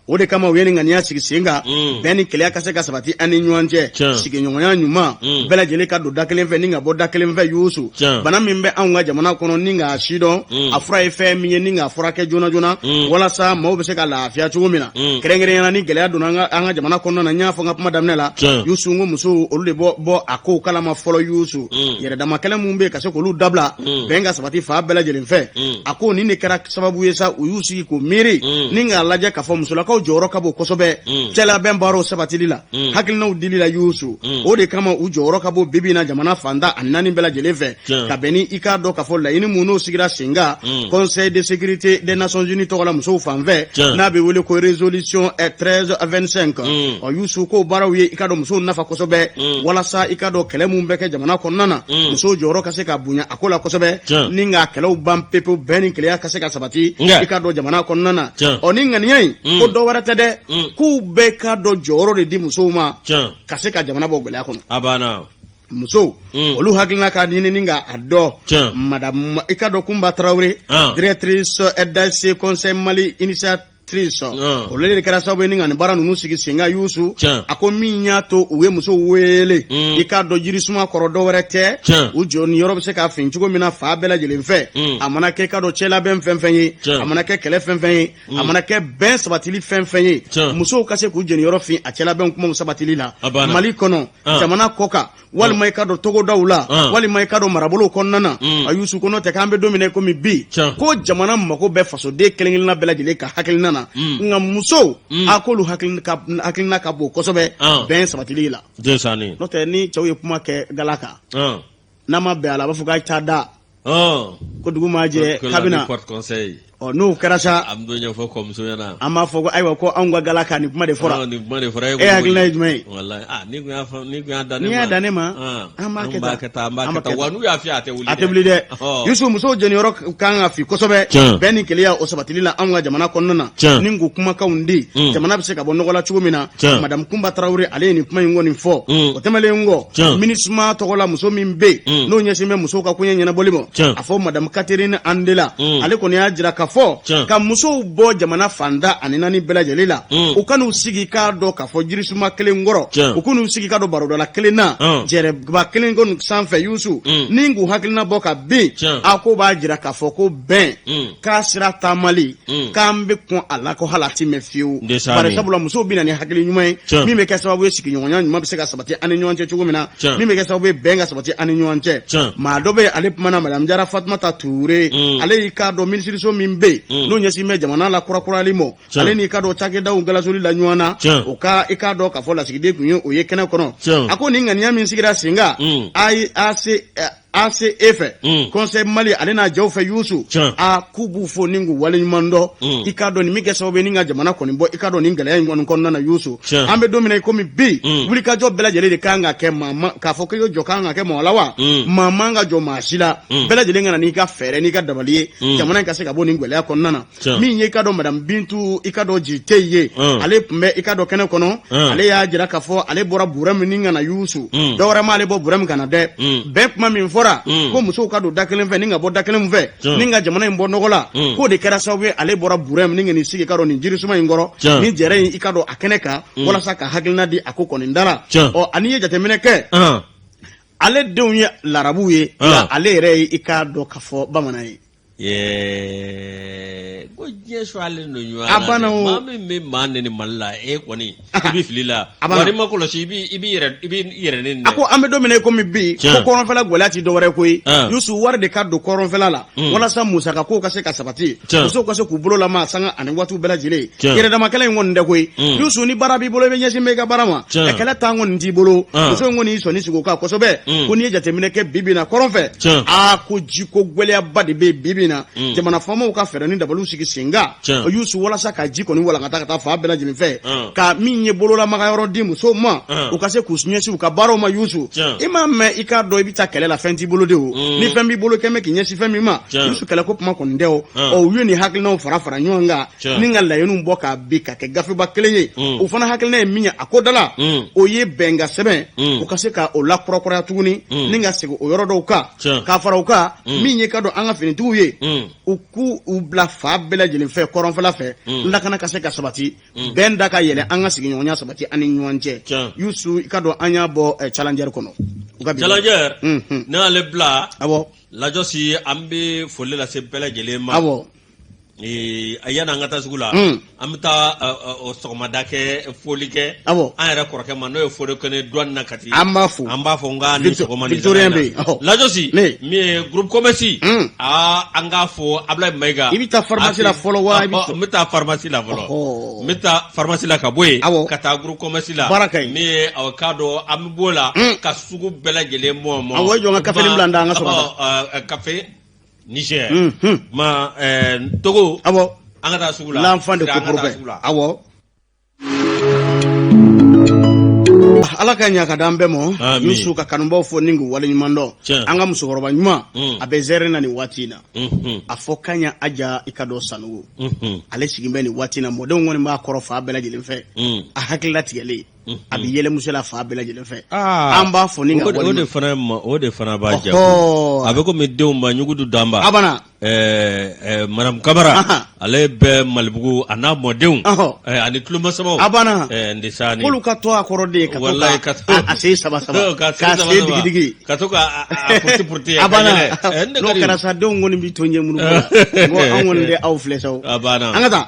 o de kama u ye nin ŋaniya sigi sen kan bɛn ni kɛlɛya ka se ka sabati an ni ɲɔgɔn cɛ sigiɲɔgɔnya ɲuman bɛɛ lajɛlen ka don da kelen fɛ ni ka bɔ da kelen fɛ Youssou bana min bɛ anw ka jamana kɔnɔ ni k'a sidɔn a fura ye fɛn min ye ni k'a furakɛ joona joona walasa maaw bɛ se ka lafiya cogo min na kɛrɛnkɛrɛnyala ni gɛlɛya donna an ka jamana kɔnɔna na n y'a fɔ n ka kuma daminɛ la Youssou n ko musow olu de bɔ a kow kalama fɔlɔ Youssou yɛrɛdama kɛlɛ min bɛ yen ka se k'olu dabila bɛn ka sabati fa bɛɛ lajɛlen fɛ a ko nin de kɛra sababu ye sa u y'u sigi k'o miiri ni k'a lajɛ k'a fɔ musolakaw jɔyɔrɔ ka bon kosɛbɛ cɛlabɛn baaraw sabatili la hakilinaw dili la Youssou o de kama u jɔyɔrɔ ka bon bibi na jamana fanda ani naani bɛɛ lajɛlen fɛ ka bɛn ni i k'a dɔn k'a fɔ laɲini mun n'o sigira sen kan Conseil de sécurité des Nations Unies tɔgɔ la musow fan fɛ n'a bɛ wele ko résolution 1325 Youssou k'o baaraw ye i k'a dɔn musow nafa kosɛbɛ walasa i k'a dɔn kɛlɛ mun bɛ kɛ jamana kɔnɔna na musow jɔyɔrɔ ka se ka bonya a ko la kosɛbɛ ni ka kɛlɛw ban pepewu bɛn ni kɛlɛya ka se ka sabati i k'a dɔn jamana kɔnɔna na ni ŋaniya in ko dɔ wɛrɛ tɛ dɛ k'u bɛɛ ka dɔn jɔyɔrɔ de di musow ma ka se ka jamana bɔ gɛlɛya kɔnɔ a banna musow olu hakilina ka ɲini ka a dɔn madame i ka dɔn Kumba Traoré directrice d'ACE Conseil Mali initiative Ministries o le kɛra sababu ni ngani bara nunu sigi senga Yusu ako min y'a to u ye muso wele I k'a dɔn jirisuma kɔrɔ dɔ wɛrɛ tɛ u jɔni yɔrɔ bɛ se ka fin cogo min na fa bɛɛ lajɛlen fɛ a mana kɛ k'a dɔn cɛ labɛn fɛn fɛn ye a mana kɛ kɛlɛ fɛn fɛn ye a mana kɛ bɛn sabatili fɛn fɛn ye musow ka se k'u jɔni yɔrɔ fin a cɛ labɛn kuma sabatili la Mali kɔnɔ jamana kɔkan walima I k'a dɔn togodaw la walima I k'a dɔn marabolow kɔnɔna na a Yusu kɔnɔ tɛ k'an bɛ don min na komi bi ko jamana mako bɛ fasoden kelen-kelenna bɛɛ lajɛlen ka hakilina na nka musow a k'olu hakilina ka bon kosɛbɛ bɛn sabatili la n'o tɛ ni cɛw ye kuma kɛ gala kan n'a ma bɛn a la a b'a fɔ k'a taa da ko dugu ma jɛ kabina n'o kɛra sa an b'a fɔ ko ayiwa ko anw ka gala kan nin kuma de fɔra e hakilina ye jumɛn ye n'i y'a dan ne ma an b'a kɛ tan wa n'u y'a f'i ye a tɛ wuli dɛ Yusu musow jɛniyɔrɔ kan ka fi kosɛbɛ bɛn ni keleya o sabatili la anw ka jamana kɔnɔna na ni k'u kumakanw di jamana bɛ se ka bɔ nɔgɔ la cogo min na Madame Kumba Tarawele ale ye nin kuma in kɔni fɔ o tɛmɛlen kɔ MINUSMA tɔgɔ la muso min bɛ yen n'o ɲɛsin bɛ musow ka koɲɛ ɲɛnabɔli ma a fɔ Madame Catherine Andela ale kɔni y'a jira ka fɔ ka musow bɔ jamana fanda ani naani bɛɛ lajɛlen la u kan'u sigi k'a dɔn k'a fɔ jirisuma kelen kɔrɔ u kan'u sigi k'a dɔn barodala kelen na jɛrɛba kelen kɔni sanfɛ Yusu ni k'u hakilina bɔ ka bin a ko b'a jira k'a fɔ ko bɛn k'a sira taamali k'an bɛ kɔn a la ko hali a ti mɛn fiyewu bari sabula musow bɛ na ni hakili ɲuman ye min bɛ kɛ sababu ye sigiɲɔgɔnya ɲuman bɛ se ka sabati an ni ɲɔgɔn cɛ cogo min na min bɛ kɛ sababu ye bɛn ka sabati an ni ɲɔgɔn cɛ maa dɔ bɛ ale kumana Madame Jara Fatumata Ture ale y'i k'a dɔn minisiriso min bɛ yen n'o ɲɛsin bɛ jamana la kurakurali ma ale n'i k'a dɔn cakɛdaw galasoli la ɲɔgɔn na o ka i k'a dɔn k'a fɔ lasigiden tun ye o ye kɛnɛ kɔnɔ a ko nin ŋaniya min sigira sen kan ACE fɛ Conseil Mali ale n'a jɛw fɛ Yusu a k'u b'u fo ni k'u waleɲuman dɔn I k'a dɔn nin min kɛ sababu ye ni ka jamana kɔni bɔ I k'a dɔn nin gɛlɛya in kɔni kɔnɔna na Yusu an bɛ don min na komi bi wulikajɔ bɛɛ lajɛlen de kan ka kɛ maa k'a fɔ k'e jɔ kan ka kɛ maa la wa maa man ka jɔ maa si la bɛɛ lajɛlen ka na n'i ka fɛɛrɛ n'i ka dabali ye jamana in ka se ka bɔ nin gɛlɛya kɔnɔna na min ye I k'a dɔn Madame Bintu I k'a dɔn Jite ye ale tun bɛ I k'a dɔn kɛnɛ kɔnɔ ale y'a jira k'a fɔ ale bɔra burɛ min ni ka na Yusu dɔwɛrɛ ma ale bɔ burɛ min ka na dɛ bɛɛ kuma min fɔra ko musow ka don da kelen fɛ ni ka bɔ da kelen fɛ ni ka jamana in bɔ nɔgɔ la k'o de kɛra sababu ye ale bɔra burɛ min ni ka nin sigi ka dɔn nin jirisuma in kɔrɔ ni jɛrɛ in I ka dɔn a kɛnɛ kan walasa ka hakilina di a ko kɔni dara ani ye jateminɛ kɛ ale denw ye larabuw ye ale yɛrɛ ye I k'a dɔn ka fɔ bamanan ye ko diɲɛ sualen don ɲɔgɔn na maa min bɛ maa nɛni Mali la e kɔni I bɛ fili la wa n'i ma kɔlɔsi I b'i yɛrɛ nɛni dɛ. A ko an bɛ don min na komi bi ko kɔrɔnfɛla gɛlɛya ti dɔwɛrɛ koyi Yusu wari de ka don kɔrɔnfɛla la walasa musaka kow ka se ka sabati musow ka se k'u bolo lama sanga ani waatiw bɛɛ lajɛlen yɛrɛdama kɛlɛ in kɔni tɛ koyi Yusu ni baara b'i bolo I bɛ ɲɛsin bɛ I ka baara ma kɛlɛ tan kɔni t'i bolo muso in kɔni y'i sɔnni sigi o kan kosɛbɛ ko n'i ye jateminɛ kɛ bi bi na kɔrɔnfɛ ko jiko gɛlɛyaba de bɛ bi bi na jamana faamaw ka fɛɛrɛ ni dabaliw sigi sen kan Yusu walasa ka ji kɔni walankata ka taa fa bɛɛ lajɛlen fɛ ka min ye bololamaga yɔrɔ di musow ma u ka se k'u ɲɛsin u ka baaraw ma Yusu I m'a mɛn I k'a dɔn I bɛ taa kɛlɛ la fɛn t'i bolo de o ni fɛn b'i bolo kɛmɛ k'i ɲɛsin fɛn min ma Yusu kɛlɛ ko kuma kɔni tɛ o u ye nin hakilinaw fara ɲɔgɔn kan ni ka laɲiniw bɔ k'a bin ka kɛ gafeba kelen ye o fana hakilina ye min ye a ko dala o ye bɛnkan sɛbɛn u ka se ka o lakurakuraya tuguni ni ka segin o yɔrɔ dɔw kan k'a fara u kan min ye ka dɔn an ka finitigiw ye u k'u bila fa bɛɛ lajɛlen fɛ kɔrɔnfɛla fɛ lakana ka se ka sabati bɛn da ka yɛlɛ an ka sigiɲɔgɔnya sabati an ni ɲɔgɔn cɛ Yusu I ka dɔn an y'a bɔ Challenger kɔnɔ Challenger n'ale bila lajɔsi an bɛ foli lase bɛɛ lajɛlen ma yani an ka taa sugu la an bɛ taa sɔgɔmada kɛ foli kɛ an yɛrɛ kɔrɔkɛ ma n'o ye foli kɛ Douane na Kati an b'a fɔ nka ni sɔgɔma ni sɛbɛn na lajɔsi min ye groupe commerce an k'a fɔ Ablaye Mayiga I bɛ taa pharmacie la fɔlɔ wa n bɛ taa pharmacie la fɔlɔ n bɛ taa pharmacie la ka bɔ yen ka taa groupe commerce la min ye k'a dɔn an bɛ b'o la ka sugu bɛɛ lajɛlen mɔ awɔ jɔn ka café bila an da an ka sɔrɔ café Niger ma Togo an ka taa sugu la l'enfant de Koporobɛ awɔ Ala ka ɲa ka d'an bɛɛ ma Yusu ka kanubaw fɔ ni k'u waleɲuman dɔn an ka musokɔrɔba ɲuman a bɛ zɛrɛn na nin waati in na a fɔ Kaɲa Aja I ka dɔn Sanogo ale sigin bɛ nin waati in na mɔdenw kɔni b'a kɔrɔ fa bɛɛ lajɛlen fɛ a hakilila tigɛlen a bɛ yɛlɛ muso la fa bɛɛ lajɛlen fɛ an b'a fɔ ni ka walima o de fana b'a jago a bɛ komi denw ma ɲugudu danba abana Madame Kamara ale bɛ Malibugu a n'a mɔdenw ani tulomasamaw abana ndesani k'olu ka to a kɔrɔ de ka to a se saba ka se digidigi ka to ka purti abana n'o kɛra sa denw kɔni bɛ to ɲɛ minnu ko an kɔni de aw filɛ sa abana an ka taa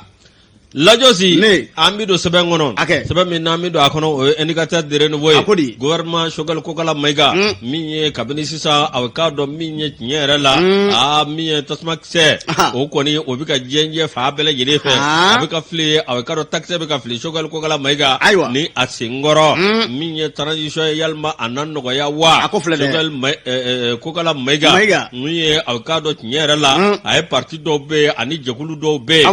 Lajosi an bɛ don sɛbɛn kɔnɔ sɛbɛn min n'an bɛ don a kɔnɔ o ye indicateur de renouveau ye gouvernement Choguel Kokala Mayiga min ye kabini sisan a k'a dɔn min ye tiɲɛ yɛrɛ la min ye tasuma kisɛ o kɔni o bɛ ka diɲɛ fa bɛɛ lajɛlen fɛ a bɛ ka fili a k'a dɔn taxe bɛ ka fili Choguel Kokala Mayiga ni a senkɔrɔ min ye transition ye yalima a na nɔgɔya wa Choguel Kokala Mayiga min ye a k'a dɔn tiɲɛ yɛrɛ la a ye parti dɔw bɛ yen ani jɛkulu dɔw bɛ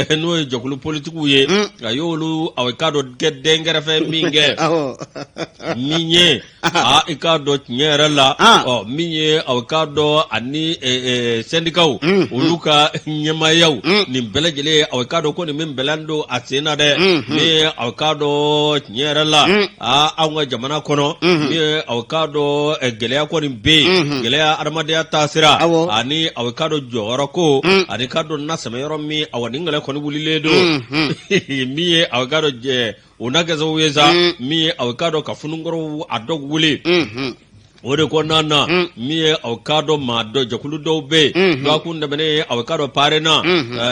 yen n'o ye jɛkulu politiques ye a y'olu a k'a dɔn dɛnkɛrɛfɛ min kɛ min ye i k'a dɔn tiɲɛ yɛrɛ la min ye a k'a dɔn ani syndicats olu ka ɲɛmaayaw nin bɛɛ lajɛlen a k'a dɔn ko nin min bɛlɛn don a sen na dɛ min a k'a dɔn tiɲɛ yɛrɛ la anw ka jamana kɔnɔ min a k'a dɔn gɛlɛya kɔni bɛ yen gɛlɛya adamadenya taasira ani a k'a dɔn jɔyɔrɔ ko ani k'a dɔn nasɛmɛ yɔrɔ min ni gɛlɛya kɔni wulilen don min ye a k'a dɔn o n'a kɛ sababu ye sa min ye a k'a dɔn ka fununkɔrɔ a dɔ wuli o de kɔnɔna na min ye a k'a dɔn maa dɔ jɛkulu dɔw bɛ yen dɔgɔkun tɛmɛnen a k'a dɔn parena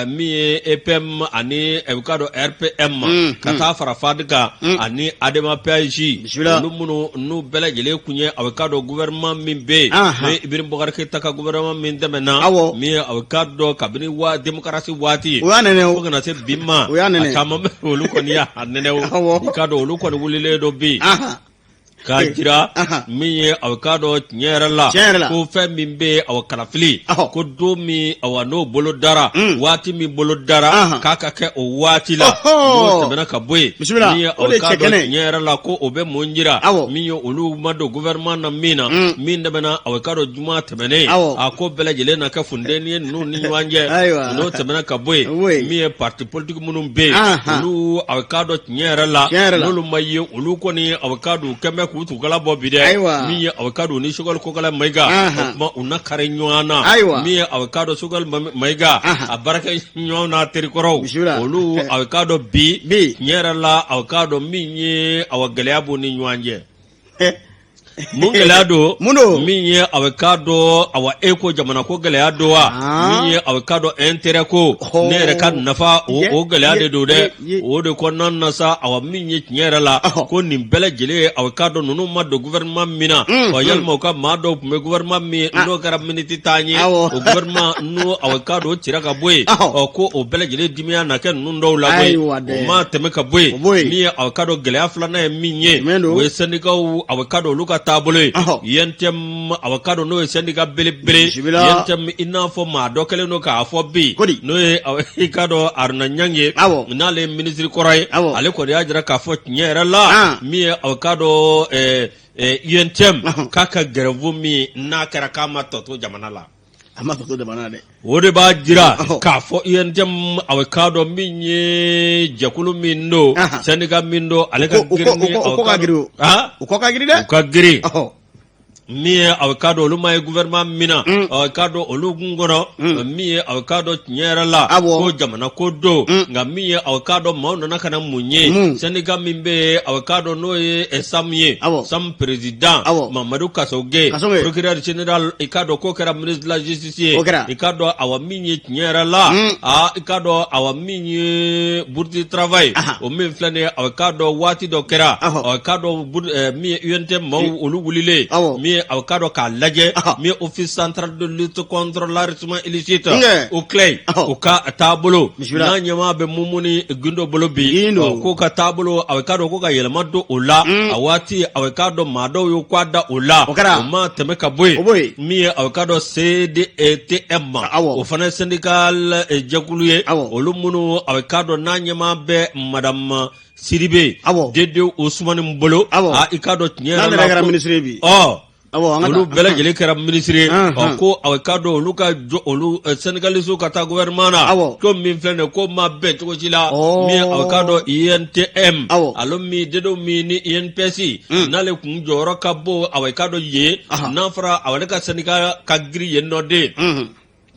min ye EPM ani a k'a dɔn RPM ka taa fara FAD kan ani ADEMA PAJ olu minnu n'u bɛɛ lajɛlen kun ye a k'a dɔn gouvernement min bɛ yen ni Ibrim Boubacar Keïta ka gouvernement min tɛmɛna min ye a k'a dɔn kabini démocratie waati fo kana se bi ma a caman bɛ olu kɔni y'a nɛnɛ i k'a dɔn olu kɔni wulilen dɔ bi k'a jira min ye a k'a dɔn tiɲɛ yɛrɛ la ko fɛn min bɛ kalafili ko don min n'o bolo dara waati min bolo dara k'a ka kɛ o waati la n'o tɛmɛna ka bɔ yen min ye a k'a dɔn tiɲɛ yɛrɛ la ko o bɛ mun jira min ye olu ma don gouvernement na min na min tɛmɛna a k'a dɔn juma tɛmɛnen a ko bɛɛ lajɛlen na kɛ funteni ye ninnu ni ɲɔgɔn cɛ n'o tɛmɛna ka bɔ yen min ye parti politique minnu bɛ yen olu a k'a dɔn tiɲɛ yɛrɛ la n'olu ma ye olu kɔni a k'a dɔn kɛmɛ k'u tugala bɔ bi dɛ min ye a k'a dɔn ni Choguel Kokala Mayiga o kuma u na kari ɲɔgɔn na min ye a k'a dɔn Choguel Mayiga a baarakɛ ɲɔgɔn n'a terikɔrɔw olu a k'a dɔn bi tiɲɛ yɛrɛ la a k'a dɔn min ye gɛlɛya b'u ni ɲɔgɔn cɛ mun gɛlɛya don min ye a k'a dɔn eko jamana ko gɛlɛya don wa min ye a k'a dɔn intérêt ko ne yɛrɛ ka nafa o gɛlɛya de don dɛ o de kɔnɔna na sa min ye tiɲɛ yɛrɛ la ko nin bɛɛ lajɛlen a k'a dɔn ninnu ma don gouvernement min na yalima u ka maa dɔw tun bɛ gouvernement min n'o kɛra miniti t'an ye o gouvernement n'o a k'a dɔn o cira ka bɔ yen ko o bɛɛ lajɛlen dimiya na kɛ ninnu dɔw la koyi o ma tɛmɛ ka bɔ yen min ye a k'a dɔn gɛlɛya filanan ye min ye o ye syndicats a k'a dɔn olu ka taabolo ye YNTM a k'a dɔn n'o ye syndicat belebele YNTM i n'a fɔ maa dɔ kɛlen don k'a fɔ bi n'o ye i k'a dɔn Aruna Ɲange n'ale ye ministre kɔrɔ ye ale kɔni y'a jira k'a fɔ tiɲɛ yɛrɛ la min ye a k'a dɔn YNTM k'a ka grève min n'a kɛra k'a ma tɔ to jamana la o de b'a jira k'a fɔ YNTM a k'a dɔn min ye jɛkulu min don syndicat min don ale ka girin ni u kɔ ka girin dɛ u ka girin min ye a k'a dɔn olu ma ye gouvernement min na k'a dɔn olu kun kɔnɔ min ye a k'a dɔn tiɲɛ yɛrɛ la ko jamana ko don nka min ye a k'a dɔn maaw nana ka na mun ye syndicat min bɛ yen a k'a dɔn n'o ye SAM ye SAM président Mamadu Kasoge procureur général i k'a dɔn k'o kɛra ministre de la justice ye i k'a dɔn min ye tiɲɛ yɛrɛ la i k'a dɔn min ye bourse de travail o min filɛ nin ye a k'a dɔn waati dɔ kɛra k'a dɔn min ye UNTM maaw olu wulilen min a k'a dɔn k'a lajɛ min office central de lutte contre l'enrichissement illicite o CLEI o ka taabolo n'a ɲɛmaa bɛ mumu ni gindo bolo bi k'o ka taabolo a k'a dɔn ko ka yɛlɛma don o la a waati a k'a dɔn maa dɔw y'o k'a da o la o ma tɛmɛ ka bɔ yen min ye a k'a dɔn CDTM o fana ye syndical jɛkulu ye olu minnu a k'a dɔn n'a ɲɛmaa bɛ madame Sidibe Dede Ousmane bolo i k'a dɔn tiɲɛ yɛrɛ la olu bɛɛ lajɛlen kɛra ministre ko aw ka dɔn olu ka jɔ olu Sénégalais ka taa gouvernement na ko min filɛ nin ko ma bɛn cogo si la min aw ka dɔn INTM alo min dedo min ni INPS n'ale kun jɔyɔrɔ ka bɔ aw ka dɔn ye n'a fɔra aw ka syndicat ka giri yen nɔ de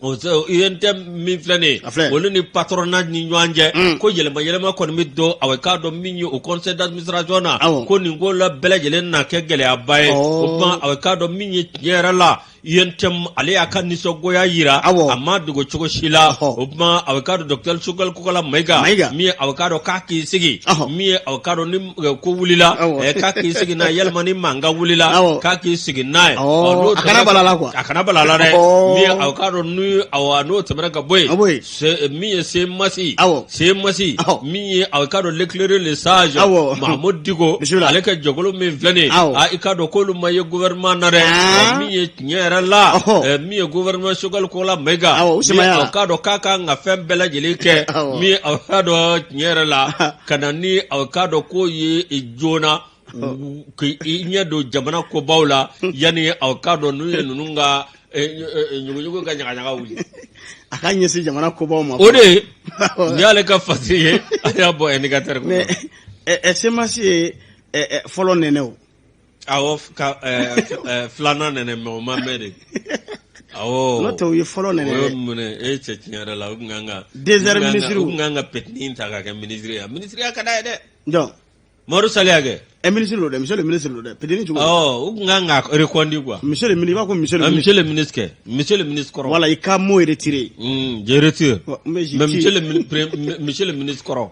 o INTM min filɛ nin olu ni patronat ni ɲɔgɔn cɛ ko yɛlɛma kɔni bɛ don aw ka dɔn min ye o conseil d'administration na ko nin ko la bɛɛ lajɛlen na kɛ gɛlɛyaba ye o tuma aw ka dɔn min ye tiɲɛ yɛrɛ la INTM ale y'a ka nisɔngoya yira a ma dogo cogo si la o tuma aw ka dɔn docteur Sogɛl Kokala Mayiga min ye aw ka dɔn k'a k'i sigi min ye aw ka dɔn ni ko wulila k'a k'i sigi n'a ye yɛlɛma ni mankan wulila k'a k'i sigi n'a ye a kana bala la quoi a kana bala la dɛ min ye aw ka dɔn n'o tɛmɛna ka bɔ yen min ye Semasi min ye aw ka dɔn l'éclaireur le sage Mahamudu Diko ale ka jɛkulu min filɛ nin i ka dɔn k'olu ma ye gouvernement na dɛ min ye tiɲɛ yɛrɛ la min ye gouvernement Sogɛl Kokala Mayiga min aw ka dɔn k'a kan ka fɛn bɛɛ lajɛlen kɛ min aw ka dɔn tiɲɛ yɛrɛ la ka na ni aw ka dɔn k'o ye joona k'i ɲɛ don jamana kobaw la yanni aw ka dɔn n'u ye ninnu ka ɲuguɲugu ka ɲagaɲaga wuli a ka ɲɛsin jamana kobaw ma o de ni y'ale ka fasi ye a y'a bɔ indicateur kɔnɔ Semasi ye fɔlɔ nɛnɛ o awɔ filanan nɛnɛ mais o ma mɛn de awɔ n'o tɛ o ye fɔlɔ nɛnɛ o ye mun ye e cɛ tiɲɛ yɛrɛ la o kun kan ka désert ministre o kun kan ka petini ta ka kɛ ministre ya ministre ya ka d'a ye dɛ donc Mamadou Saliya kɛ ministre lo dɛ monsieur le ministre lo dɛ petini cogo o kun kan ka reconduit quoi monsieur le ministre i b'a ko monsieur le ministre kɛ monsieur le ministre kɔrɔ voilà i ka mot retiré je retire mais monsieur le ministre kɔrɔ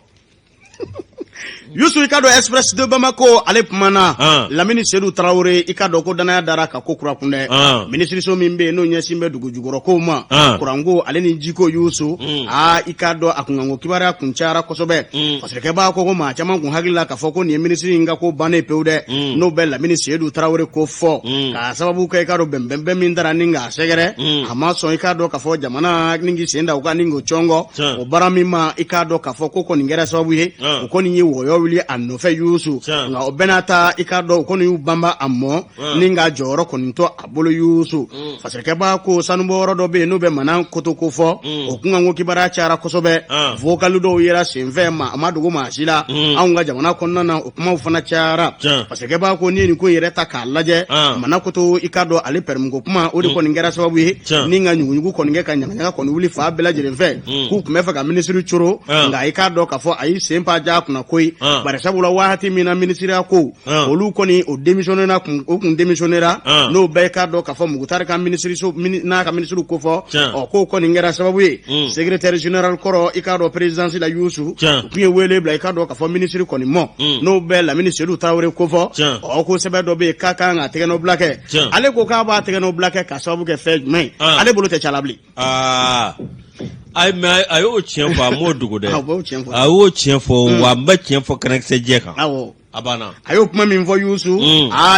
Youssou i ka dɔn Express de Bamako ale kumana Lamini Seydou Traoré i ka dɔn ko danaya dara ka ko kura kun dɛ ministre min bɛ yen n'o ɲɛsin bɛ dugu jukɔrɔ kow ma kuranko ale ni jiko Youssou i ka dɔn a kunkanko kibaruya kun cayara kosɛbɛ parce que kɛbaa ko maa caman kun hakili la k'a fɔ ko nin ye ministre in ka ko bannen pewu dɛ n'o bɛ Lamini Seydou Traoré ko fɔ k'a sababu kɛ i ka dɔn bɛnbɛn min dara ni k'a sɛgɛrɛ a ma sɔn i ka dɔn k'a fɔ jamana ni k'i sen da u ka ni k'o cɔngɔ o baara min ma i ka dɔn k'a fɔ ko kɔni kɛra sababu ye o kɔni ye wɔyɔ wuli a nɔfɛ Youssou nka o bɛɛ n'a ta i ka dɔn o kɔni y'u banba a mɔ ni ka jɔyɔrɔ kɔni to a bolo Youssou fasɛkɛba ko sanubɔyɔrɔ dɔ bɛ yen n'o bɛ Manan Kotoko fɔ o kunkanko kibaruya cayara kosɛbɛ vocal dɔw yera senfɛ a ma dogo maa si la anw ka jamana kɔnɔna na o kumaw fana cayara fasɛkɛba ko n'i ye nin ko yɛrɛ ta k'a lajɛ Manan Koto i ka dɔn ale pɛrɛmuko kuma o de kɔni kɛra sababu ye ni ka ɲuguɲugu kɔni kɛ ka ɲagaɲaga kɔni wuli fa bɛɛ lajɛlen fɛ k'u tun bɛ fɛ ka ministre coro nka i ka dɔn k'a fɔ a y'i sen pa ja kunna koyi bari sabula waati min na ministeriya ko olu kɔni o démissionnera kun démissionnera n'o bɛɛ ka dɔn k'a fɔ Mugutari ka ministre n'a ka ministre ko fɔ k'o kɔni kɛra sababu ye secrétaire général kɔrɔ i ka dɔn présidence la Youssou tun ye wele bila i ka dɔn k'a fɔ ministre kɔni mɔ n'o bɛɛ Lamini Seydou Traoré ko fɔ ko sɛbɛn dɔ bɛ yen k'a kan ka tɛgɛnɔ bila kɛ ale ko k'a b'a tɛgɛnɔ bila kɛ ka sababu kɛ fɛn jumɛn ale bolo tɛ cala bilen mais a y'o tiɲɛ fɔ a m'o dogo dɛ a y'o tiɲɛ fɔ wa n bɛ tiɲɛ fɔ kɛnɛkisɛ jɛ kan a banna a y'o kuma min fɔ Youssou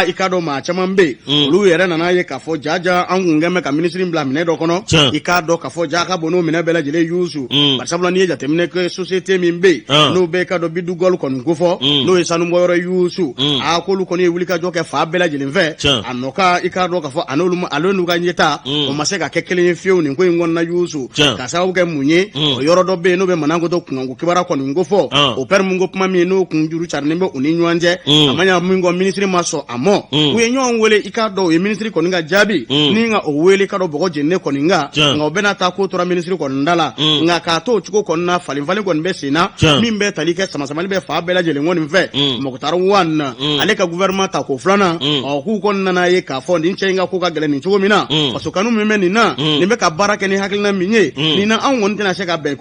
i ka dɔn maa caman bɛ yen olu yɛrɛ nana ye k'a fɔ jaja an kun kɛn bɛ ka ministre bila minɛ dɔ kɔnɔ i k'a dɔn k'a fɔ ja ka bon n'o minɛ bɛɛ lajɛlen Youssou bari sabula n'i ye jateminɛ kɛ société min bɛ yen n'o bɛ ka dɔn Bidu Gol kɔni ko fɔ n'o ye sanubɔyɔrɔ Youssou k'olu kɔni ye wulikajɔ kɛ fa bɛɛ lajɛlen fɛ a nɔ i k'a dɔn k'a fɔ ale n'u ka ɲɛta o ma se ka kɛ kelen ye fiyewu nin ko in kɔnɔna Youssou ka sababu kɛ mun ye o yɔrɔ dɔ bɛ yen n'o bɛ Manan Koto kunkanko kibaruya kɔni ko fɔ o pɛrɛmu ko kuma min n'o kun juru carinen bɛ u ni ɲɔgɔn cɛ a ma ɲa min kɔ ministre ma sɔn a mɔ u ye ɲɔgɔn wele i k'a dɔn o ye ministre kɔni ka jaabi ni ka o wele ka dɔn bɔgɔ jeninen kɔni kan nka o bɛna taa ko tora ministre kɔni da la nka k'a to o cogo kɔni na falenfalen kɔni bɛ sen na min bɛ tali kɛ sama-samali bɛ fa bɛɛ lajɛlen kɔni fɛ Mokutari Wane ale ka gouvernement ta ko filanan k'u kɔni nana ye k'a fɔ nin cɛ in ka ko ka gɛlɛn nin cogo min na faso kanu min bɛ nin na nin bɛ ka baara kɛ ni hakilina min ye nin na anw kɔni tɛna se ka bɛn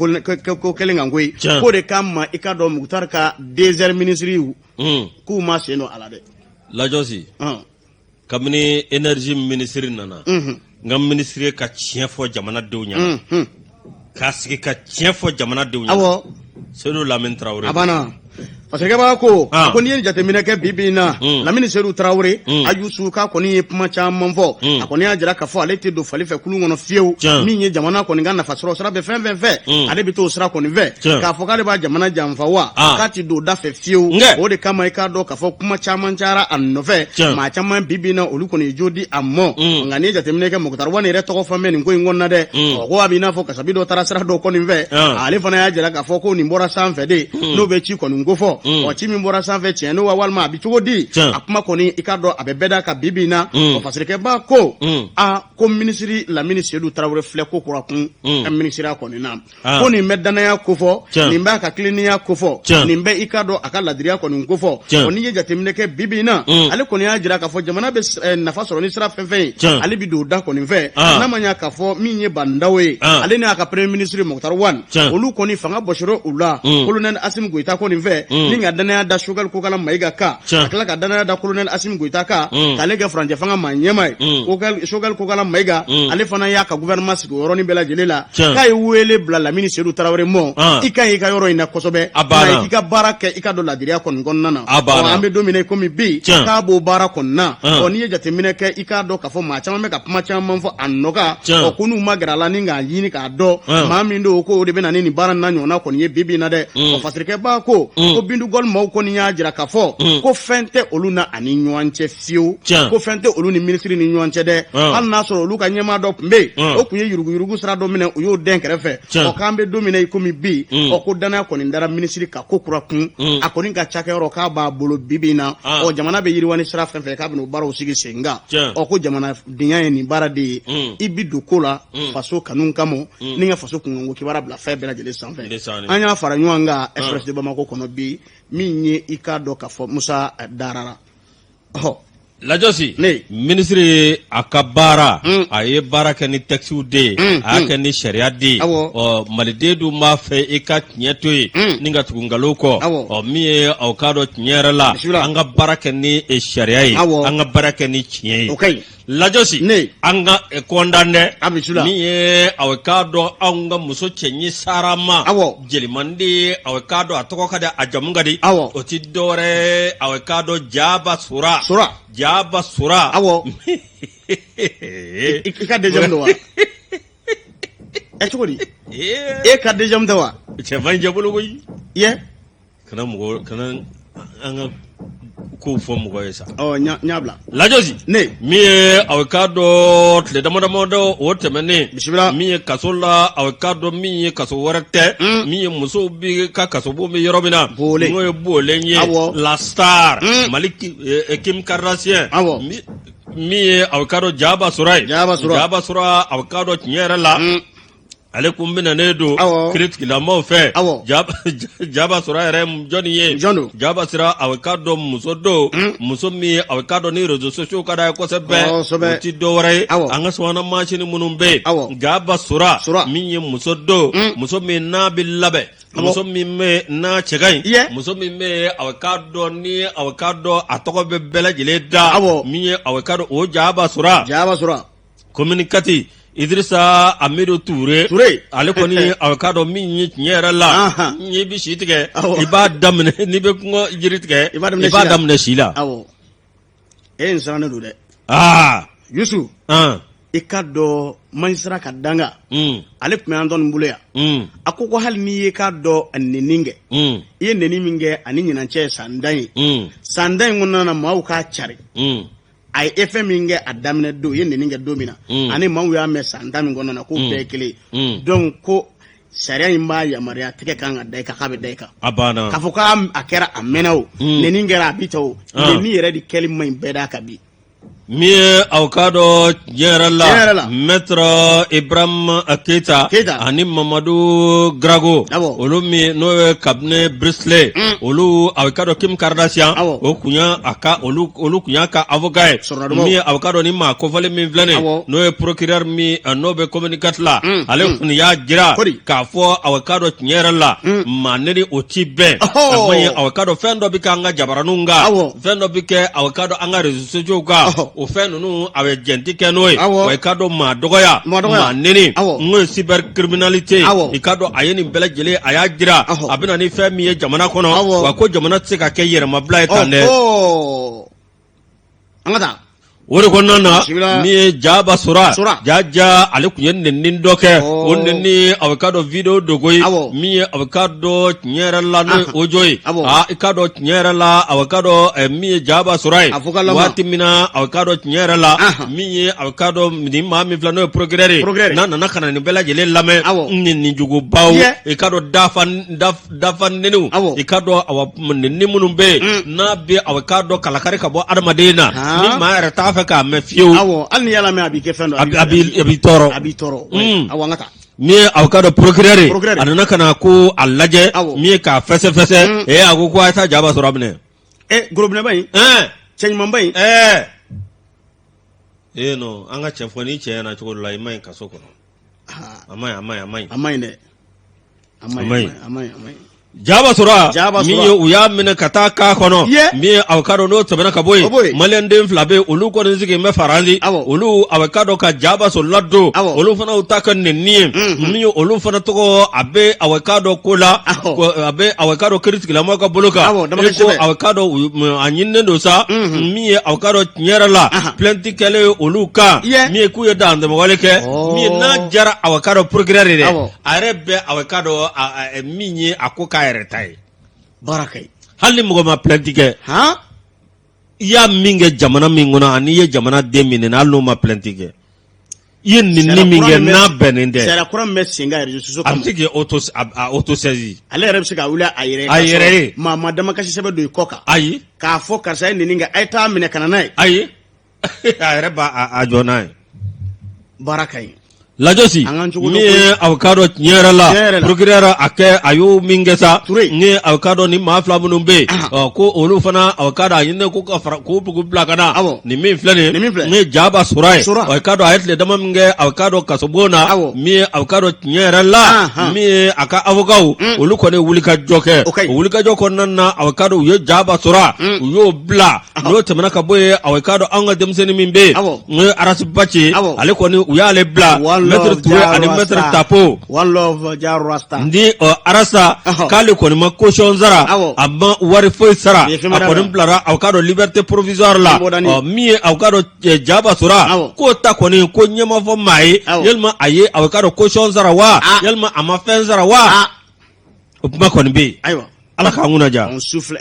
ko kelen kan koyi k'o de kama i ka dɔn Mokutari ka désert ministre k'u ma sen don a la dɛ Lajɔsi kabini énergie ministre nana n ka ministre ka tiɲɛ fɔ jamanadenw ɲɛna k'a sigi ka tiɲɛ fɔ jamanadenw ɲɛna Seydou Lamini Traoré a banna parce que b'a ko ni ye jateminɛ kɛ bibi na Lamini Seydou Traoré a Youssou ka kɔni ye kuma caman fɔ a kɔni y'a jira k'a fɔ ale tɛ don fali fɛ kulun kɔnɔ fiyewu min ye jamana kɔni ka nafa sɔrɔ sira bɛ fɛn fɛn fɛ ale bɛ t'o sira kɔni fɛ k'a fɔ k'ale b'a jamana janfa wa k'a tɛ don da fɛ fiyewu o de kama i k'a dɔn k'a fɔ kuma caman cayara a nɔfɛ maa caman bibi na olu kɔni ye jo di a mɔ nka ni ye jateminɛ kɛ Mukutari Wane yɛrɛ tɔgɔ fɛn bɛ nin ko in kɔnɔna dɛ ko a bɛ i n'a fɔ kasabi dɔ taara sira dɔ kɔni fɛ ale fana y'a jira k'a fɔ ko nin bɔra sanfɛ de n'o bɛ ci kɔni ko fɔ ci min bɔra sanfɛ tiɲɛ n'o wa walima a bɛ cogo di a kuma kɔni i k'a dɔn a bɛ bɛɛ da ka bibi na fasirikɛba ko ko minisiri Lamini Seydou Traoré filɛ ko kura kun ka minisiriya kɔni na ko nin bɛ danaya ko fɔ nin b'a ka kiliniya ko fɔ nin bɛ i k'a dɔn a ka ladiriya kɔni ko fɔ n'i ye jateminɛ kɛ bibi na ale kɔni y'a jira k'a fɔ jamana bɛ nafa sɔrɔ ni sira fɛn fɛn ye ale bɛ don da kɔni fɛ n'a ma ɲɛ k'a fɔ min ye Bandaw ye ale n'a ka premier ministre Mukutari Wane olu kɔni fanga bɔsir'o u la colonel Assimi Goïta kɔni fɛ ni ka danaya da Choguel Kokala Maïga kan ka tila ka danaya da colonel Assimi Goïta kan k'ale kɛ furancɛ fanga maa ɲɛma ye Choguel Kokala Maïga ale fana y'a ka gouvernement sigi o yɔrɔnin bɛɛ lajɛlen la k'a ye wele bila Lamini Seydou Traoré mɔ i ka ɲi i ka yɔrɔ in na kosɛbɛ i ka baara kɛ i ka don ladiriya kɔni kɔnɔna na an bɛ don min na komi bi k'a b'o baara kɔni na n'i ye jateminɛ kɛ i k'a dɔn k'a fɔ maa caman bɛ ka kuma caman fɔ a nɔka ko n'u ma gɛrɛ a la ni k'a ɲini k'a dɔn maa min don ko o de bɛ na ni nin baara na ɲɔgɔnna kɔni ye bibi na dɛ fasirikɛba ko Bintu Gɔli maaw kɔni y'a jira k'a fɔ ko fɛn tɛ olu na ani ɲɔgɔn cɛ fiyewu ko fɛn tɛ olu ni minisiri ni ɲɔgɔn cɛ dɛ hali n'a sɔrɔ olu ka ɲɛmaa dɔ tun bɛ yen o tun ye yuruguyurugu sira dɔ minɛ u y'o den kɛrɛfɛ k'an bɛ don min na komi bi ko danaya kɔni dara minisiri ka ko kura kun a kɔni ka cakɛyɔrɔ k'a b'a bolo bibi na jamana bɛ yiriwa ni sira fɛn fɛn k'a bɛna o baaraw sigi sen kan ko jamanadenya ye nin baara de ye i bi don ko la faso kanu kama ni ka faso kunkanko kibaruya bila fɛn bɛɛ lajɛlen sanfɛ an y'a fara ɲɔgɔn kan Express de Bamako kɔnɔ bi min ye i k'a dɔn k'a fɔ Musa Darara Lajosi minisiri a ka baara a ye baara kɛ ni texte de ye a y'a kɛ ni sariya de ye maliden dun b'a fɛ i ka tiɲɛ to ye ni ka tugu nkalon kɔ min ye aw k'a dɔn tiɲɛ yɛrɛ la an ka baara kɛ ni sariya ye an ka baara kɛ ni tiɲɛ ye Lajosi an ka condamné min ye aw k'a dɔn anw ka muso cɛɲi Sarama Jelimandi aw k'a dɔn a tɔgɔ ka di a jamu ka di o ti dɔwɛrɛ aw k'a dɔn Jaba Sura i ka deuxième do wa cogo di e ka deuxième do wa cɛfan jabolo koyi kana an ka ko fɔ mɔgɔ ye sa ɲabila Lajosi min ye aw k'a dɔn tile damadɔ o tɛmɛnen min ye kaso la aw k'a dɔn min ye kaso wɛrɛ tɛ min ye musow bɛ ka kasobon bɛ yɔrɔ min na n'o ye Bolen ye La Star Mali Kim Kardashian min ye aw k'a dɔn Jaba Sura ye Jaba Sura aw k'a dɔn tiɲɛ yɛrɛ la ale kun bɛnalen don kiiritigilamaw fɛ Jaba Sura yɛrɛ jɔnni ye Jaba Sura aw k'a dɔn muso don muso min aw k'a dɔn ni réseaux sociaux ka d'a ye kosɛbɛ o ti dɔwɛrɛ ye an ka subahana mansin minnu bɛ yen Jaba Sura min ye muso don muso min n'a bɛ labɛn muso min bɛ n'a cɛ ka ɲi muso min bɛ aw k'a dɔn ni aw k'a dɔn a tɔgɔ bɛ bɛɛ lajɛlen da min ye aw k'a dɔn o Jaba Sura commune Kati Idrissa Amidu Touré ale kɔni aw k'a dɔn min ye tiɲɛ yɛrɛ la n'i bɛ si tigɛ i b'a daminɛ n'i bɛ kɔngɔ jiri tigɛ i b'a daminɛ si la e nsɛrɛ ne don dɛ Youssou i ka dɔn magistrat ka danga ale tun bɛ an dɔn bolo yan a ko hali n'i ye k'a dɔn nɛni kɛ i ye nɛni min kɛ ani ɲinan cɛ san dan ye san dan in kɔnɔna na maaw k'a cari a ye fɛn min kɛ a daminɛ don i ye nɛni kɛ don min na ani maaw y'a mɛn san tan min kɔnɔna na k'o bɛɛ ye kelen donc ko sariya in b'a yamaruya tigɛ kan ka da i kan k'a bɛ da i kan k'a fɔ k'a kɛra a mɛnna o nɛni kɛra a bi ta o nɛni yɛrɛ de kɛli man ɲi bɛɛ d'a kan bi min ye aw k'a dɔn diɲɛ yɛrɛ la maître Ibrahim Keita ani Mamadu Grago olu min n'o ye cabinet Brisley olu aw k'a dɔn Kim Kardashian o kun y'a olu kun y'a ka avocat ye min ye aw k'a dɔn ni maa kofɔlen min filɛ nin n'o ye procureur min n'o bɛ communiqué la ale kun y'a jira k'a fɔ aw k'a dɔn tiɲɛ yɛrɛ la maa neni o ti bɛn a man ye aw k'a dɔn fɛn dɔ bɛ kɛ an ka jabaraninw kan fɛn dɔ bɛ kɛ aw k'a dɔn an ka réseaux sociaux kan o fɛn ninnu a bɛ jɛnti kɛ n'o ye wa i ka dɔn maa dɔgɔya maa neni n'o ye cybercriminalité i ka dɔn a ye nin bɛɛ lajɛlen a y'a jira a bɛ na ni fɛn min ye jamana kɔnɔ wa ko jamana tɛ se ka kɛ yɛrɛmabila ye tan dɛ. An ka taa. O de kɔnɔna na min ye Jaba Sora Jaja ale tun ye nɛnini dɔ kɛ o nɛnini a bɛ ka dɔn video dogo ye min ye a bɛ ka dɔn tiɲɛ yɛrɛ la n'o ye audio ye i ka dɔn tiɲɛ yɛrɛ la a bɛ ka dɔn min ye Jaba Sora ye waati min na a bɛ ka dɔn tiɲɛ yɛrɛ la min ye a bɛ ka dɔn nin maa min filɛ n'o ye procureur ye n'a nana ka na nin bɛɛ lajɛlen lamɛn nin jugubaw i ka dɔn dafa nɛniw i ka dɔn nɛnini minnu bɛ yen n'a bɛ a bɛ ka dɔn kalakari ka bɔ adamaden na ni maa yɛrɛ t'a fɛ k'a mɛn fiyewu hali ni yala mɛn a b'i kɛ fɛn dɔ a b'i tɔɔrɔ awɔ an ka taa min ye a ka dɔn procureur a nana ka na ko a lajɛ min ye k'a fɛsɛfɛsɛ a ko a ye taa Jaba Sora minɛ gorobinɛba in cɛ ɲumanba in non an ka cɛ fɔ ni cɛ ɲɛna cogo dɔ la i ma ɲi kaso kɔnɔ a ma ɲi dɛ a ma ɲi Jaba Sora min ye u y'a minɛ ka taa k'a kɔnɔ min ye a ka dɔn n'o tɛmɛna ka bɔ yen maliyɛnden 2 bɛ olu kɔni sigilen bɛ Faransi olu a bɛ ka dɔn ka Jaba Sora ladon olu fana u ta ka nɛnini ye min ye olu fana tɔgɔ a bɛ a bɛ ka dɔn ko la a bɛ a bɛ ka dɔn kiiritigilamaw ka bolo kan ko a bɛ ka dɔn a ɲininen don sa min ye a bɛ ka dɔn tiɲɛ yɛrɛ la plainte kɛlen olu kan min ye k'u ye dantɛmɛwale kɛ min ye n'a jara a bɛ ka dɔn procureur de a yɛrɛ bɛ a bɛ ka dɔn min ye a ko k'a yɛrɛ ta ye baara ka ɲi hali ni mɔgɔ ma plainte kɛ i y'a min kɛ jamana min kɔnɔ ani i ye jamana den min nɛni hali n'o ma plainte kɛ i ye nɛnini min kɛ n'a bɛnnen tɛ sariya kura min bɛ sen kan réseaux sociaux kan a bɛ se k'i auto-saisi ale yɛrɛ bɛ se ka wuli a yɛrɛ ye maa ma damakasi sɛbɛn don i kɔ kan ayi k'a fɔ karisa ye nɛnini kɛ a ye taa minɛ ka na n'a ye ayi a yɛrɛ b'a jɔ n'a ye baara ka ɲi lajosi min ye a bɛ ka dɔn tiɲɛ yɛrɛ la procureur a y'o min kɛ sa ni a bɛ ka dɔn ni maa 2 minnu bɛ yen ko olu fana a bɛ ka dɔn a ɲininen ko ka fara k'o bila ka na nin min filɛ nin ye ni Jaba Sora ye a bɛ ka dɔn a ye tile dama min kɛ a bɛ ka dɔn kasobon na min ye a bɛ ka dɔn tiɲɛ yɛrɛ la min ye a ka avocat olu kɔni wulikajɔ kɛ o wulikajɔ kɔnɔna na a bɛ ka dɔn u ye Jaba Sora u y'o bila n'o tɛmɛna ka bɔ yen a bɛ ka dɔn anw ka denmisɛnnin min bɛ yen n'o ye Arasi Baci ale kɔni u y'ale bila Maître Touré ani Maître Tapo one love Jaro Rasta ndi Arasa k'ale kɔni ma caution sara a ma wari foyi sara a kɔni bilara a ka dɔn liberté provisoire la min ye a ka dɔn Jaba Sora k'o ta kɔni ko ɲɛmafɔ maa ye yalima a ye a ka dɔn caution sara wa yalima a ma fɛn sara wa o kuma kɔni bɛ yen Ala k'an kunna ja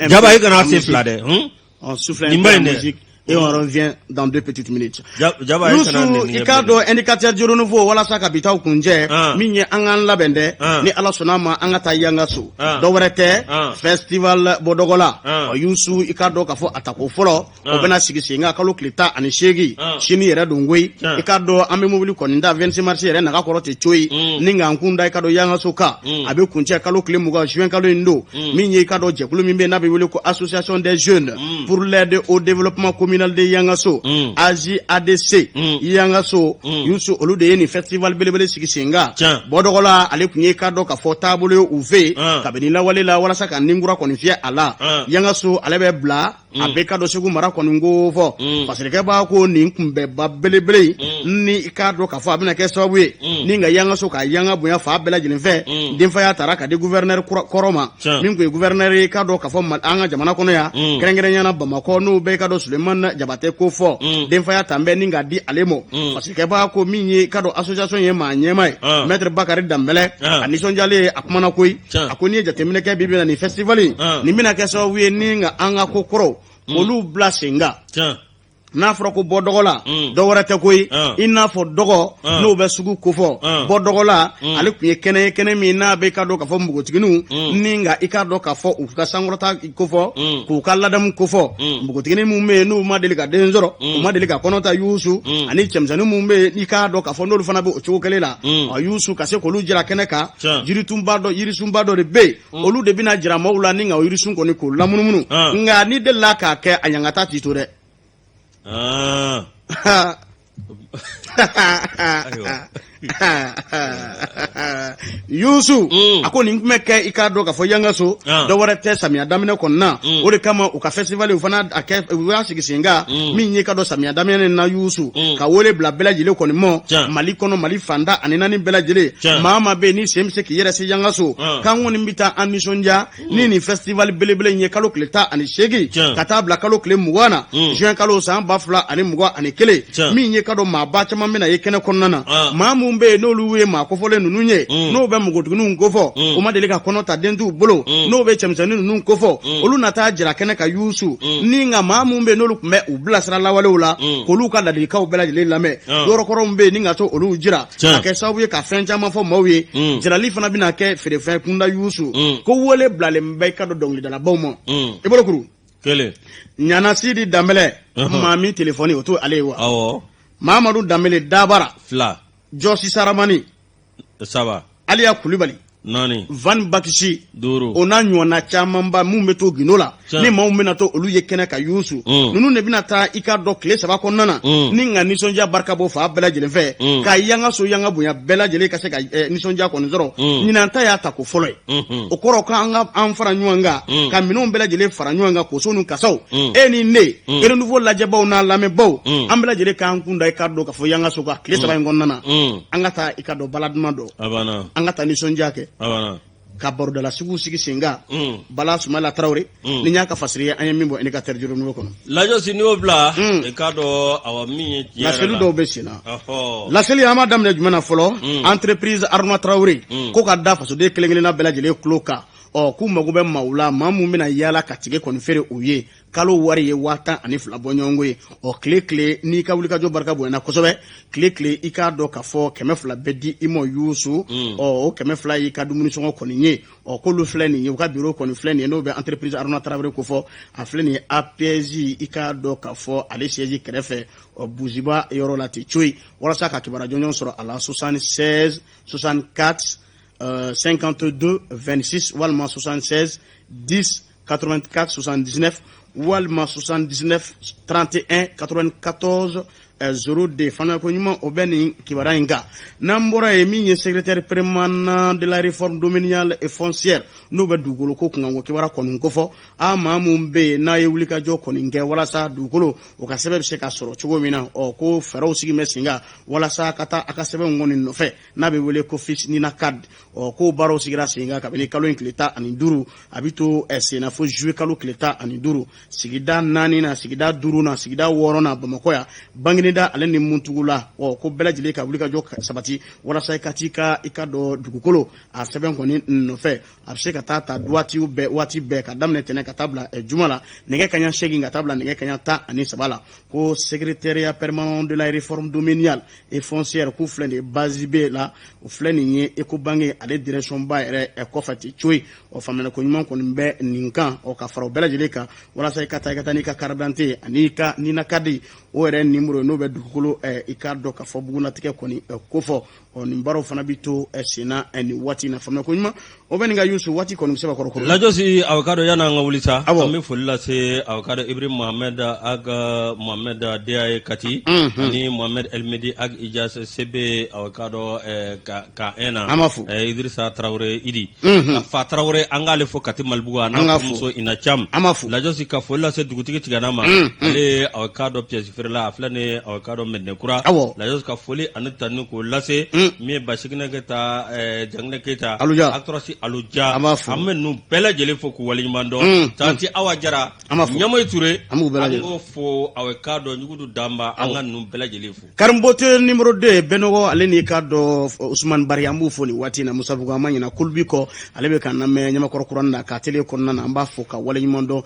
Jaba i kana se fila dɛ nin ba in dɛ. Et on revient dans 2 petites minutes. Youssou i ka dɔn indicateur de renouveau walasa ka bitaw kunjɛ min ye an k'an labɛn dɛ ni Ala sɔnna ma an ka taa yanga so dɔ wɛrɛ tɛ festival Bɔdɔgɔla Youssou i ka dɔn k'a fɔ a tako fɔlɔ o bɛna sigi sen kan kalo tile 18 sini yɛrɛ don koyi i ka dɔn an bɛ mobili kɔni da 26 mars yɛrɛ naga kɔrɔ tɛ coyi ni nka n kun da i ka dɔn yanga so kan a bɛ kuncɛ kalo tile 20 juin kalo in don min ye i ka dɔn jɛkulu min bɛ n'a bɛ wele ko association des jeunes pour l'aide au développement communal de Yangaso AJADC Yangaso Youssou olu de ye nin festival belebele sigi sen kan Bɔdɔgɔla ale kun ye ka dɔn ka fɔ taabolo ye u fɛ kabini lawale la walasa ka ninkura kɔni fiyɛ a la Yangaso ale bɛ bila a bɛ ka dɔn Segu mara kɔni ko fɔ fasirikɛ b'a ko nin kunbɛba belebele ni i ka dɔn k'a fɔ a bɛna kɛ sababu ye ni ka Yangaso ka yanga bonya fa bɛɛ lajɛlen fɛ denfaya taara ka di gouverneur kɔrɔ ma min kun ye gouverneur ye ka dɔn k'a fɔ an ka jamana kɔnɔ yan kɛrɛnkɛrɛnyana Bamakɔ n'u bɛ ka dɔn Sulemani Jabate ko fɔ denfaya tan bɛ ni ka di ale ma parce que b'a ko min ye ka dɔn association ye maa ɲɛma ye Maître Bakari Danbɛlɛ a nisɔndiyalen a kumana koyi a ko n'i ye jateminɛ kɛ bi bi na nin festival nin bɛna kɛ sababu ye ni ka an ka ko kɔrɔw olu bila sen kan n'a fɔra ko Bɔdɔgɔla dɔ wɛrɛ tɛ koyi i n'a fɔ dɔgɔ n'o bɛ sugu kofɔ Bɔdɔgɔla ale tun ye kɛnɛ min n'a bɛ ka dɔn k'a fɔ npogotiginiw ni nka i ka dɔn k'a fɔ u ka sankɔrɔta kofɔ k'u ka ladamu kofɔ npogotigini minnu bɛ yen n'u ma deli ka den sɔrɔ u ma deli ka kɔnɔ ta Youssou ani cɛmisɛnnin minnu bɛ yen i k'a dɔn k'a fɔ n'olu fana bɛ o cogo kelen la Youssou ka se k'olu jira kɛnɛ kan yirisunba dɔ de bɛ yen olu de bɛna jira maaw la ni nka o yirisun kɔni k'o lamunumunu nka ni delila k'a kɛ a ɲangata t'i to dɛ Yusu ako nin kuma kɛ I ka dɔn ka fɔ yanga so dɔ wɛrɛ tɛ samiya daminɛ kɔnɔna o de kama u ka festival fana a kɛ u y'a sigi senga min ye ka dɔn samiya daminɛ na Yusu ka wele bila bɛɛ lajɛlen kɔni mɔ Mali kɔnɔ Mali fanda ani naani bɛɛ lajɛlen maa ma bɛ ni sen bɛ se k'i yɛrɛ se yanga so kan kɔni bɛ taa an nisɔndiya ni nin festival belebele in ye kalo tile 18 ka taa bila kalo tile 20 na juin kalo san 2021 min ye ka dɔn maa ba caman bɛna ye kɛnɛ kɔnɔna na maa mun bɛ yen n'olu ye maa kofɔlen ninnu ye n'o bɛ mɔgɔtigininw kofɔ o ma deli ka kɔnɔ ta den t'u bolo n'o bɛ cɛmisɛnnin ninnu kofɔ olu na taa jira kɛnɛ ka Yusu ni nka maa mun bɛ n'olu tun bɛ u bilasira lawalew la k'olu ka ladilikaw bɛɛ lajɛlen lamɛn yɔrɔkɔrɔw bɛ yen ni ka to olu jira ka kɛ sababu ye ka fɛn caman fɔ maaw ye jirali fana bɛna kɛ feerefɛn kunda Yusu ko wele bilalen bɛ I ka dɔn dɔnkilidalabaw ma I bolo kuru kelen Ɲana Sidi Danbɛlɛ maa min telefɔni o to ale ye wa Mamadu Danbɛlɛ Dabara 2 Jɔsi Saramani 3 Aliya Kulibali 4 Van Bakisi 5 o n'a ɲɔgɔnna camanba mun bɛ to gindo la ni maaw bɛna to olu ye kɛnɛ ka Yusu ninnu de bɛna taa I ka dɔn tile 3 kɔnɔna na ni nka nisɔndiya barika bɔ fa bɛɛ lajɛlen fɛ ka yanga so yanga bonya bɛɛ lajɛlen ka se ka nisɔndiya kɔni sɔrɔ ɲinan ta y'a ta ko fɔlɔ ye o kɔrɔ k'an fara ɲɔgɔn kan ka minɛnw bɛɛ lajɛlen fara ɲɔgɔn kan koso ni kasaw e ni ne renouveau lajɛbaw n'a lamɛnbaw an bɛɛ lajɛlen k'an kun da I ka dɔn ka fɔ yanga so ka tile 3 in kɔnɔna na an ka taa I ka dɔn bala duman dɔ an ka taa nisɔndiya kɛ ka barodala sigiw sigi senga Bala Sumala Traoré ni y'a ka fasiriya an ye min bɔ indicateur journaux kɔnɔ lajosi ni o bila I ka dɔn awa min ye laseli dɔw bɛ sen na laseli an b'a daminɛ jumɛn na fɔlɔ entreprise Aruna Traoré ko ka da fasoden kelen-kelenna bɛɛ lajɛlen tulo kan k'u mago bɛ maaw la maa mun bɛna yaala ka tige kɔni feere u ye kalo wari ye 12 bɔ ɲɔgɔn ye tile n'i ka wulikajɔ barika bonyana kosɛbɛ tile I ka dɔn ka fɔ 200 bɛ di I ma Yusu o 200 y'i ka dumuni sɔngɔ kɔni ye k'olu filɛ nin ye u ka bureau kɔni filɛ nin ye n'o bɛ entreprise Aruna Traoré ko fɔ a filɛ nin ye APS I ka dɔn ka fɔ ale siège kɛrɛfɛ Buziba yɔrɔ la ten coyi walasa ka kibaruya jɔnjɔn sɔrɔ a la 76 64 52 26 walima 76 10 84 79 walima 79 31 94 02 fana ko ɲuman o bɛ nin kibaruya in kan n'an bɔra ye min ye secrétaire permanent de la réforme domaniale et foncière n'o bɛ dugukolo ko kunkanko kibaruya kɔni kofɔ maa mun bɛ yen n'a ye wulikajɔ kɔni kɛ walasa dugukolo o ka sɛbɛn bɛ se ka sɔrɔ cogo min na ko fɛɛrɛw sigi bɛ sen kan walasa ka taa a ka sɛbɛn kɔni nɔfɛ n'a bɛ wele ko fils Nina Card ko baaraw sigira sen kan kabini kalo in tile 15 a bɛ to sen na fo juillet kalo tile 15 sigida 4 na sigida 5 na sigida 6 na Bamakɔ yan Bangineda ale ni Muntugula ko bɛɛ lajɛlen ka wulikajɔ sabati walasa I ka dɔn dugukolo a sɛbɛn kɔni nɔfɛ a bɛ se ka taa waati bɛɛ ka daminɛ tɛnɛ ka taa bila juma la nɛgɛ kaɲa 8 ka taa bila nɛgɛ kaɲa 13 la ko secrétariat permanent de la réforme domaniale et foncière k'u filɛ nin ye base B la o filɛ nin ye Ecobank ale direction ba yɛrɛ kɔfɛ ten coyi faamuyali ko ɲuman kɔni bɛ nin kan ka fara o bɛɛ lajɛlen kan walasa I ka taa n'i ka carte d'identité ani I ka Nina Card o yɛrɛ numéro n'o bɛ dugukolo I ka dɔn ka fɔ bugunatigɛ kɔni ko fɔ nin baaraw fana bɛ to sen na nin waati in na faamuyali ko ɲuman o bɛ nin ka Yusu waati kɔni bɛ se ka kɔrɔkɔrɔ lajosi aw ka dɔn yanni an ka wuli sa an bɛ foli lase aw ka dɔn Ibrahim Mohamed aga Mohamed DAE Kati ani Mohamed Elmedi ag Ijas Sebe aw ka dɔn ka ena Idrissa Traoré Idi fa Traoré an k'ale fɔ Kati Malibugu n'a muso Ina Cham lajosi ka foli lase dugutigi tigana ma ale aw ka dɔn pièce feerela a filɛ ni aw ka dɔn Mɛdɛnkura lajosi ka foli ani tanu k'o lase min ye Basikina Keyita Janginɛ Keyita actrice Aluja an bɛ ninnu bɛɛ lajɛlen fo k'u waleɲuman dɔn Tanti Awa Jara Ɲamoyi Ture an b'o fo aw ka dɔn Ɲugudu Damba an ka ninnu bɛɛ lajɛlen fo karimbote numéro 2 Bɛnɔgɔ ale ni ka dɔn Usman Bari an b'u fo nin waati in na Musa Bugu an ma ɲina Kulubi kɔ ale bɛ ka lamɛn Ɲamakɔrɔ kuran na ka télé kɔnɔna na an b'a fo ka waleɲuman dɔn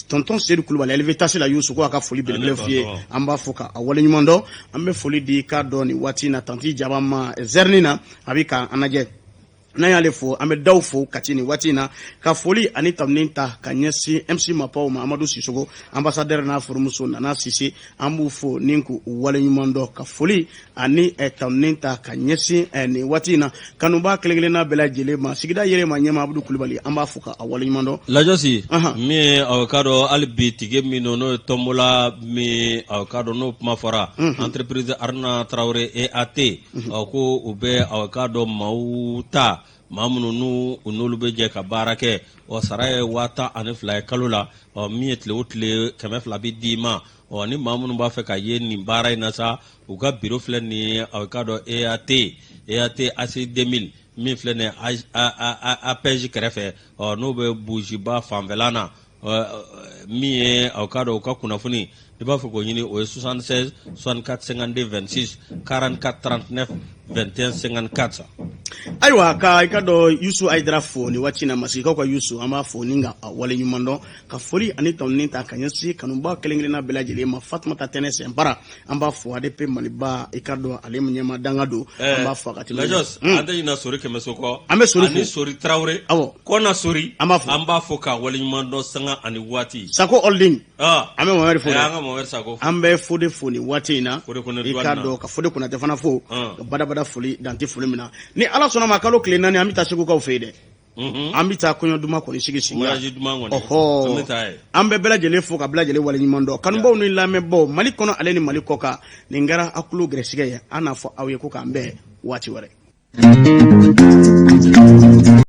tonton Seydou Kulubali ale bɛ tasi la Yusu ko a ka foli belebele f'i ye an b'a fo ka waleɲuman dɔn an bɛ foli di ka dɔn nin waati in na Tanti Jaba ma Zerni na a bɛ ka an lajɛ n'an y'ale fo an bɛ daw fo Kati ni waati in na ka foli ani tanuni ta ka ɲɛsin MC Mapaw ma Amadu Sisoko ambassadeur n'a furumuso Nana Sise an b'u fo ni k'u waleɲuman dɔn ka foli ani tanuni ta ka ɲɛsin nin waati in na kanuba kelen-kelenna bɛɛ lajɛlen ma sigida yɛrɛma ɲɛma Abudu Kulibali an b'a fo ka waleɲuman dɔn Lajɔsi min aw ka dɔn hali bi tige min n'o ye tombola min aw ka dɔn n'o kuma fɔra entreprise Aruna Traoré EAT ko u bɛ aw ka dɔn maaw ta maa minnu n'olu bɛ jɛ ka baara kɛ sara ye 12,000 ye kalo la min ye tile o tile 200 bɛ d'i ma ni maa minnu b'a fɛ ka ye nin baara in na sa u ka bureau filɛ nin ye aw ka dɔn EAT AC 2000 min filɛ nin ye APJ kɛrɛfɛ n'o bɛ Bujiba fanfɛla na min ye aw ka dɔn u ka kunnafoni i b'a fɛ k'o ɲini o ye 76 64 52 26 44 39 21 54 ayiwa ka i ka dɔn Yusu Ayidara fo ni waati na masikaw ka Yusu an b'a fo ni ka wale ɲuman dɔn ka foli ani tanuni ta ka ɲɛsin kanuba kelen-kelenna bɛɛ lajɛlen ma Fatumata Tɛnɛ Sɛnbara an b'a fo ADP Maliba i ka dɔn ale ɲɛma danga don an b'a fo ka tɛmɛ Lajos an tɛ ɲina Sori Kɛmɛso kɔ an bɛ Sori fo ani Sori Traoré Kɔna Sori an b'a fo ka wale ɲuman dɔn sanga ani waati Sako Holding an bɛ Mamari fo an ka Mamari Sako an bɛ Fode fo ni waati in na i ka dɔn ka Fode Konatɛ fana fo ka badabada foli dante foli min na ni Ala sɔnna ma kalo tile 4 an bɛ taa Segukaw fɛ yen dɛ an bɛ taa kɔɲɔ duman kɔni sigi an bɛ bɛɛ lajɛlen fo ka bɛɛ lajɛlen wale ɲuman dɔn kanubaw ni lamɛnbaw Mali kɔnɔ ale ni Mali kɔ kan nin kɛra a kulo gɛrɛsigɛ ye an n'a fɔ aw ye ko k'an bɛn waati wɛrɛ